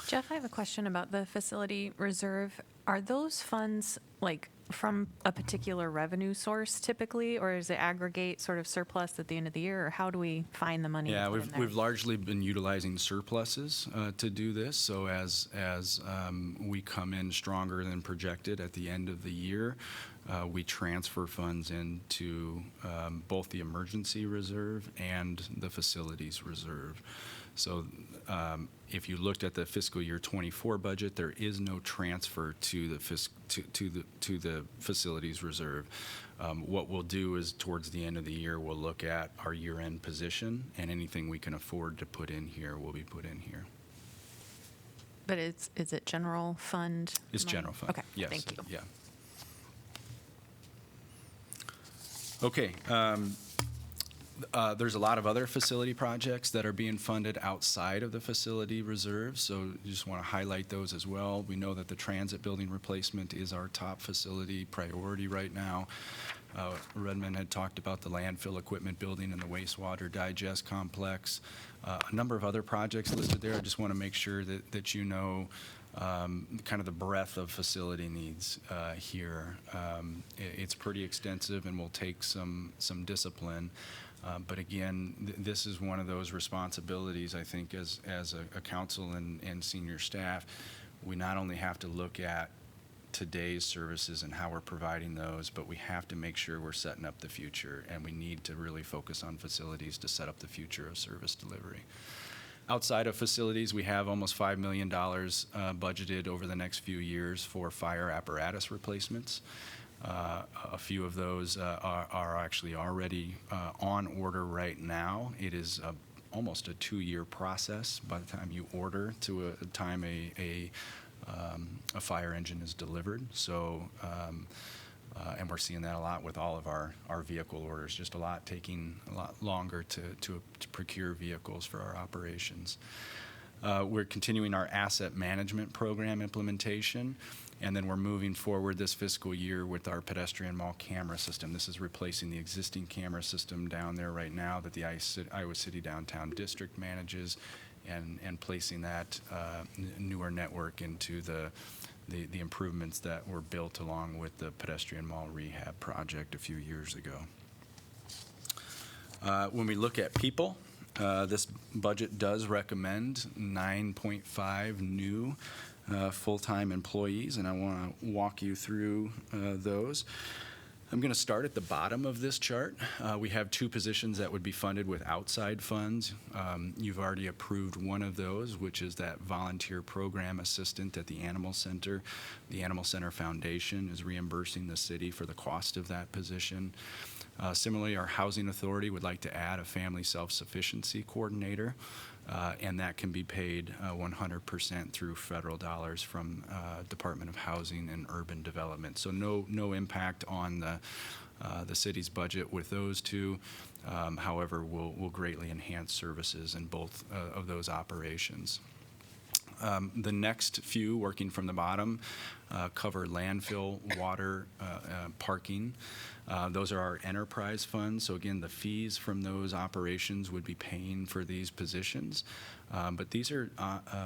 Jeff, I have a question about the facility reserve. Are those funds like from a particular revenue source typically, or is it aggregate sort of surplus at the end of the year, or how do we find the money? Yeah, to put in there? we've largely been utilizing surpluses to do this. So as we come in stronger than projected at the end of the year, we transfer funds into both the emergency reserve and the facilities reserve. So if you looked at the fiscal year 24 budget, there is no transfer to the facilities reserve. What we'll do is towards the end of the year, we'll look at our year-end position, and anything we can afford to put in here will be put in here. But is it general fund? It's money? general fund. Okay, Yes, thank you. Yeah. Okay. There's a lot of other facility projects that are being funded outside of the facility reserve, so just want to highlight those as well. We know that the transit building replacement is our top facility priority right now. Redmond had talked about the landfill equipment building and the wastewater digest complex. A number of other projects listed there. I just want to make sure that you know kind of the breadth of facility needs here. It's pretty extensive and will take some discipline. But again, this is one of those responsibilities, I think, as a council and senior staff. We not only have to look at today's services and how we're providing those, but we have to make sure we're setting up the future, and we need to really focus on facilities to set up the future of service delivery. Outside of facilities, we have almost $5 million budgeted over the next few years for fire apparatus replacements. A few of those are actually already on order right now. It is almost a 2-year process by the time you order to a time a fire engine is delivered. So And we're seeing that a lot with all of our vehicle orders, just taking a lot longer to procure vehicles for our operations. We're continuing our asset management program implementation, and then we're moving forward this fiscal year with our pedestrian mall camera system. This is replacing the existing camera system down there right now that the Iowa City Downtown District manages, and placing that newer network into the improvements that were built along with the pedestrian mall rehab project a few years ago. When we look at people, this budget does recommend 9.5 new full-time employees, and I want to walk you through those. I'm going to start at the bottom of this chart. We have 2 positions that would be funded with outside funds. You've already approved one of those, which is that volunteer program assistant at the Animal Center. The Animal Center Foundation is reimbursing the city for the cost of that position. Similarly, our Housing Authority would like to add a family self-sufficiency coordinator, and that can be paid 100% through federal dollars from Department of Housing and Urban Development. So no impact on the city's budget with those 2. However, will greatly enhance services in both of those operations. The next few, working from the bottom, cover landfill, water, parking. Those are our enterprise funds. So again, the fees from those operations would be paying for these positions. But these are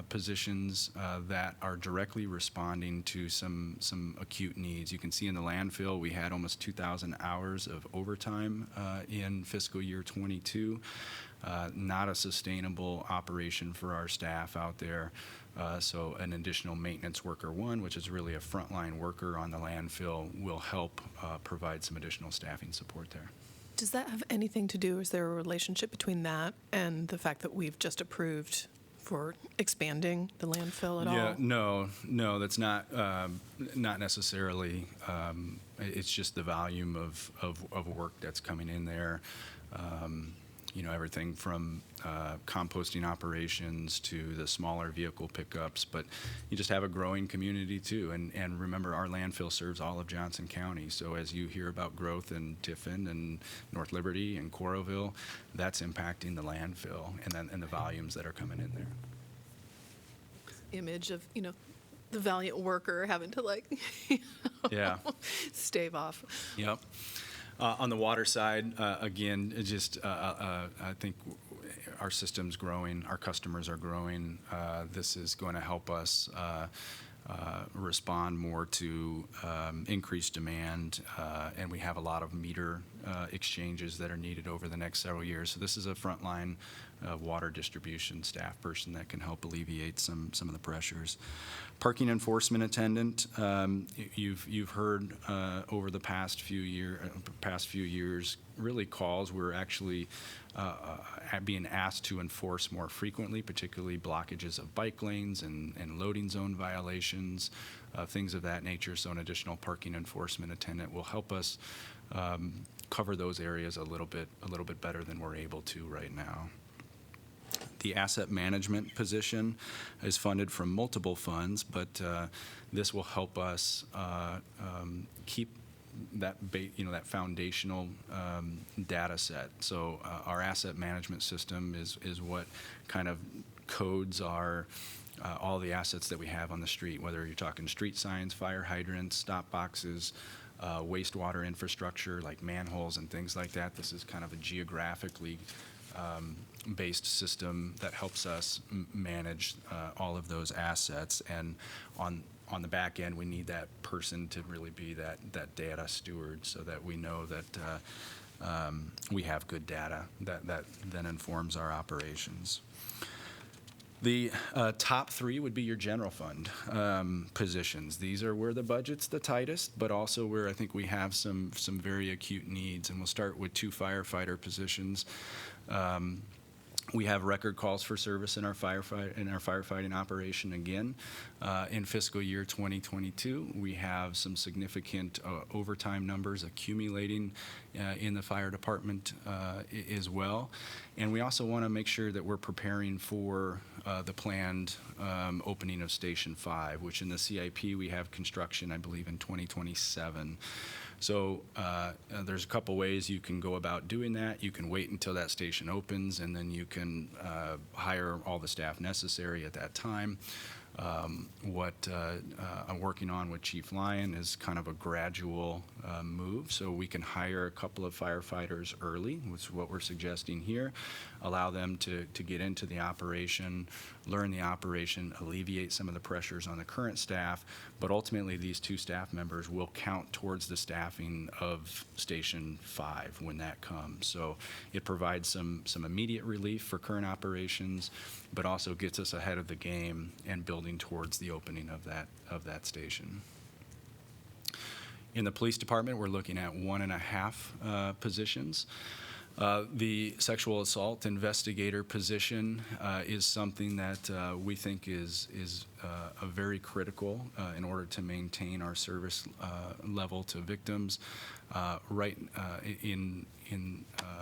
positions that are directly responding to some acute needs. You can see in the landfill, we had almost 2,000 hours of overtime in fiscal year 22. Not a sustainable operation for our staff out there. So an additional maintenance worker 1, which is really a frontline worker on the landfill, will help provide some additional staffing support there. Does that have anything to do, is there a relationship between that and the fact that we've just approved for expanding the landfill at all? Yeah, no, that's not necessarily. It's just the volume of work that's coming in there. Everything from composting operations to the smaller vehicle pickups, but you just have a growing community too. And remember, our landfill serves all of Johnson County. So as you hear about growth in Tiffin and North Liberty and Coralville, that's impacting the landfill and the volumes that are coming in there. Image of, the valiant worker having to Yeah. stave off. Yep. On the water side, again, I think our system's growing, our customers are growing. This is going to help us respond more to increased demand, and we have a lot of meter exchanges that are needed over the next several years. So this is a frontline water distribution staff person that can help alleviate some of the pressures. Parking enforcement attendant, you've heard over the past few years, really calls. We're actually being asked to enforce more frequently, particularly blockages of bike lanes and loading zone violations, things of that nature. So an additional parking enforcement attendant will help us cover those areas a little bit better than we're able to right now. The asset management position is funded from multiple funds, but this will help us keep that that foundational data set. So our asset management system is what kind of codes our all the assets that we have on the street, whether you're talking street signs, fire hydrants, stop boxes, wastewater infrastructure like manholes and things like that. This is kind of a geographically based system that helps us manage all of those assets. And on the back end, we need that person to really be that data steward, so that we know that we have good data that then informs our operations. The top 3 would be your general fund positions. These are where the budget's the tightest, but also where I think we have some very acute needs. And we'll start with 2 firefighter positions. We have record calls for service in our firefighting operation again. In fiscal year 2022, we have some significant overtime numbers accumulating in the fire department as well. And we also want to make sure that we're preparing for the planned opening of Station 5, which in the CIP we have construction, I believe, in 2027. So there's a couple ways you can go about doing that. You can wait until that station opens, and then you can hire all the staff necessary at that time. What I'm working on with Chief Lyon is kind of a gradual move, so we can hire a couple of firefighters early, which is what we're suggesting here, allow them to get into the operation, learn the operation, alleviate some of the pressures on the current staff, but ultimately these 2 staff members will count towards the staffing of Station 5 when that comes. So it provides some immediate relief for current operations, but also gets us ahead of the game and building towards the opening of that station. In the police department, we're looking at 1.5 positions. The sexual assault investigator position is something that we think is a very critical in order to maintain our service level to victims. Right in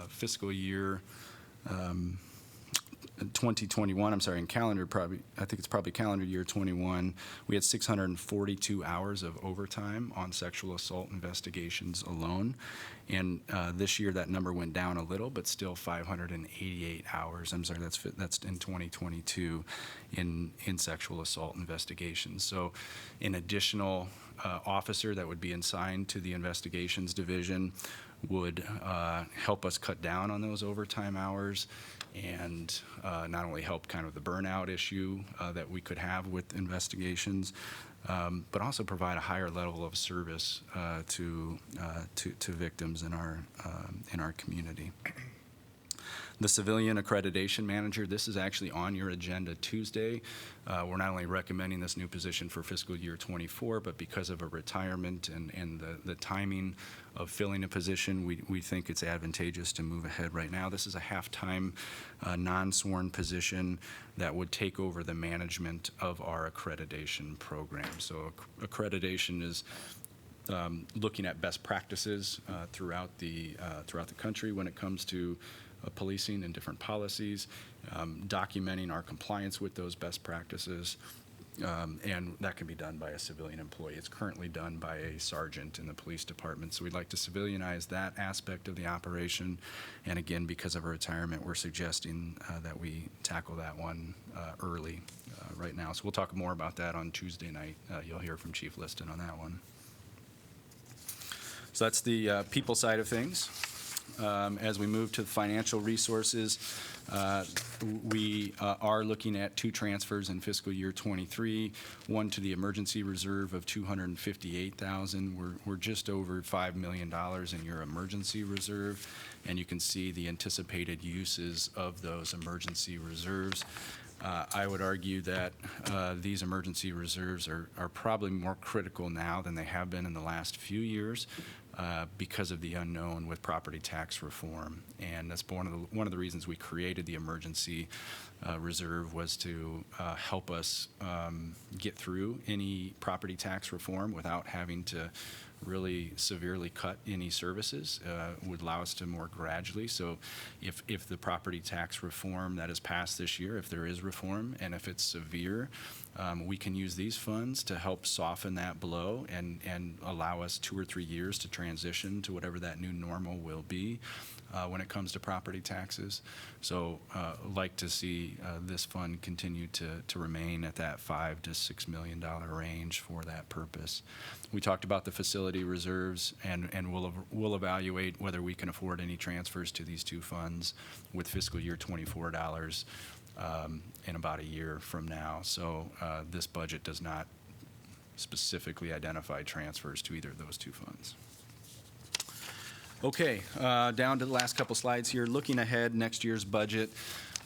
fiscal year 2021, I'm sorry, in calendar, I think it's probably calendar year 21, we had 642 hours of overtime on sexual assault investigations alone. And this year, that number went down a little, but still 588 hours. I'm sorry, that's in 2022 in sexual assault investigations. So an additional officer that would be assigned to the investigations division would help us cut down on those overtime hours and not only help kind of the burnout issue that we could have with investigations, but also provide a higher level of service to victims in our community. The civilian accreditation manager, this is actually on your agenda Tuesday. We're not only recommending this new position for fiscal year 24, but because of a retirement and the timing of filling a position, we think it's advantageous to move ahead right now. This is a half-time, non-sworn position that would take over the management of our accreditation program. So accreditation is looking at best practices throughout the country when it comes to policing and different policies, documenting our compliance with those best practices, and that can be done by a civilian employee. It's currently done by a sergeant in the police department, so we'd like to civilianize that aspect of the operation. And again, because of a retirement, we're suggesting that we tackle that one early right now. So we'll talk more about that on Tuesday night. You'll hear from Chief Liston on that one. So that's the people side of things. As we move to the financial resources, we are looking at 2 transfers in fiscal year 23, one to the emergency reserve of $258,000. We're just over $5 million in your emergency reserve, and you can see the anticipated uses of those emergency reserves. I would argue that these emergency reserves are probably more critical now than they have been in the last few years. Because of the unknown with property tax reform. And that's one of the reasons we created the emergency reserve was to help us get through any property tax reform without having to really severely cut any services, would allow us to more gradually. So if the property tax reform that is passed this year, if there is reform, and if it's severe, we can use these funds to help soften that blow and allow us 2 or 3 years to transition to whatever that new normal will be when it comes to property taxes. So like to see this fund continue to remain at that $5 to $6 million range for that purpose. We talked about the facility reserves, and we'll evaluate whether we can afford any transfers to these 2 funds with fiscal year 24 dollars in about a year from now. So this budget does not specifically identify transfers to either of those 2 funds. Okay, down to the last couple slides here. Looking ahead, next year's budget.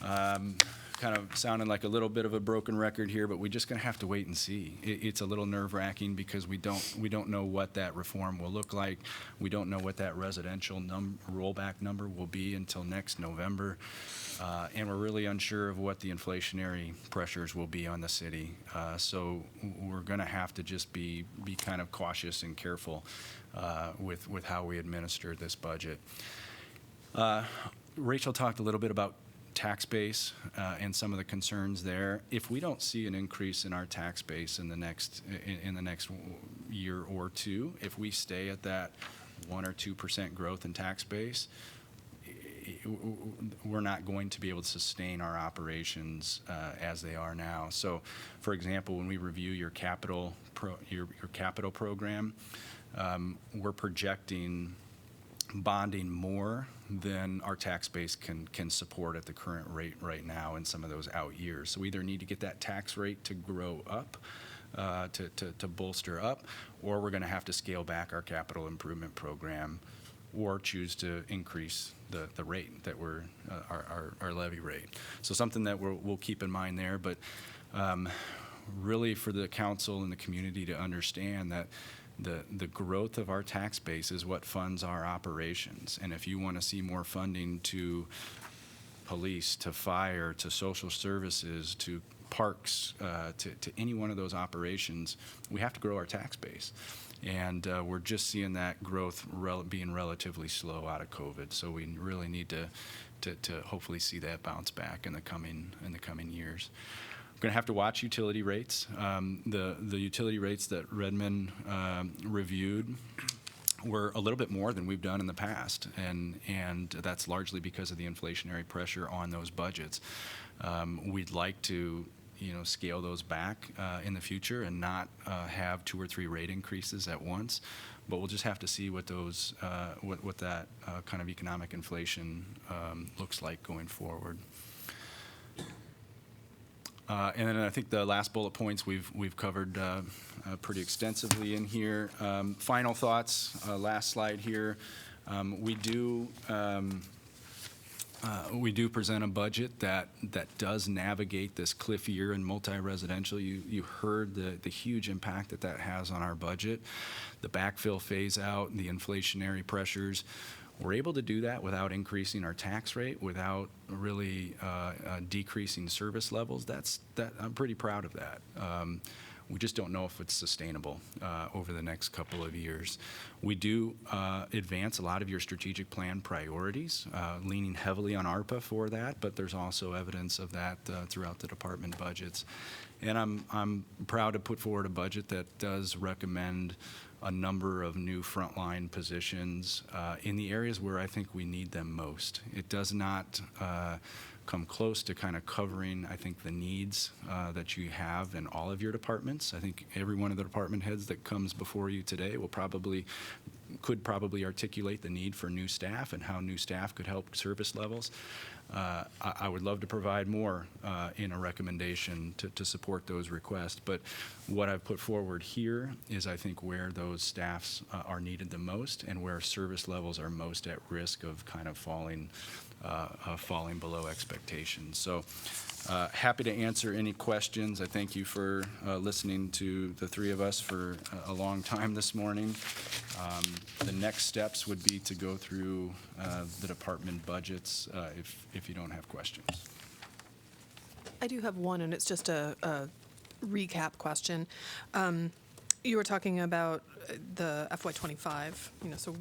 Kind of sounding like a little bit of a broken record here, but we're just going to have to wait and see. It's a little nerve-wracking because we don't know what that reform will look like. We don't know what that residential rollback number will be until next November, and we're really unsure of what the inflationary pressures will be on the city. So we're going to have to just be kind of cautious and careful with how we administer this budget. Rachel talked a little bit about tax base and some of the concerns there. If we don't see an increase in our tax base in the next year or 2, if we stay at that 1 or 2% growth in tax base, we're not going to be able to sustain our operations as they are now. So, for example, when we review your capital program, we're projecting bonding more than our tax base can support at the current rate right now in some of those out years. So we either need to get that tax rate to grow up, to bolster up, or we're going to have to scale back our capital improvement program, or choose to increase the rate that we're our levy rate. So something that we'll keep in mind there, but really for the council and the community to understand that the growth of our tax base is what funds our operations. And if you want to see more funding to police, to fire, to social services, to parks, to any one of those operations, we have to grow our tax base. And we're just seeing that growth being relatively slow out of COVID. So we really need to hopefully see that bounce back in the coming years. We're going to have to watch utility rates. The utility rates that Redmond reviewed were a little bit more than we've done in the past, and that's largely because of the inflationary pressure on those budgets. We'd like to scale those back in the future and not have 2 or 3 rate increases at once. But we'll just have to see what those what that kind of economic inflation looks like going forward. And then I think the last bullet points we've covered pretty extensively in here. Final thoughts, last slide here. We do present a budget that does navigate this cliff year in multi-residential. You heard the huge impact that has on our budget, the backfill phase out, the inflationary pressures. We're able to do that without increasing our tax rate, without really decreasing service levels. I'm pretty proud of that. We just don't know if it's sustainable over the next couple of years. We do advance a lot of your strategic plan priorities, leaning heavily on ARPA for that, but there's also evidence of that throughout the department budgets. And I'm proud to put forward a budget that does recommend a number of new frontline positions in the areas where I think we need them most. It does not come close to kind of covering, I think, the needs that you have in all of your departments. I think every one of the department heads that comes before you today could probably articulate the need for new staff and how new staff could help service levels. I would love to provide more in a recommendation to support those requests, but what I've put forward here is, I think, where those staffs are needed the most and where service levels are most at risk of kind of falling below expectations. So happy to answer any questions. I thank you for listening to the three of us for a long time this morning. The next steps would be to go through the department budgets if you don't have questions. I do have one, and it's just a recap question. You were talking about the FY25, so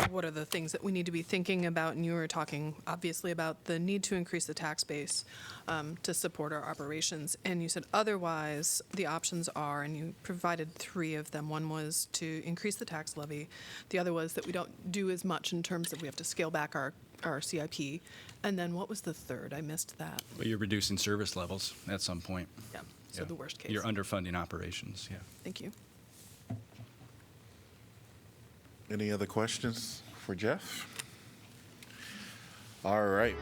what are the things that we need to be thinking about? And you were talking, obviously, about the need to increase the tax base to support our operations. And you said otherwise, the options are, and you provided 3 of them. One was to increase the tax levy. The other was that we don't do as much in terms of we have to scale back our CIP. And then what was the third? I missed that. But you're reducing service levels at some point. Yeah, so the worst case. You're underfunding operations, yeah. Thank you. Any other questions for Jeff? All right.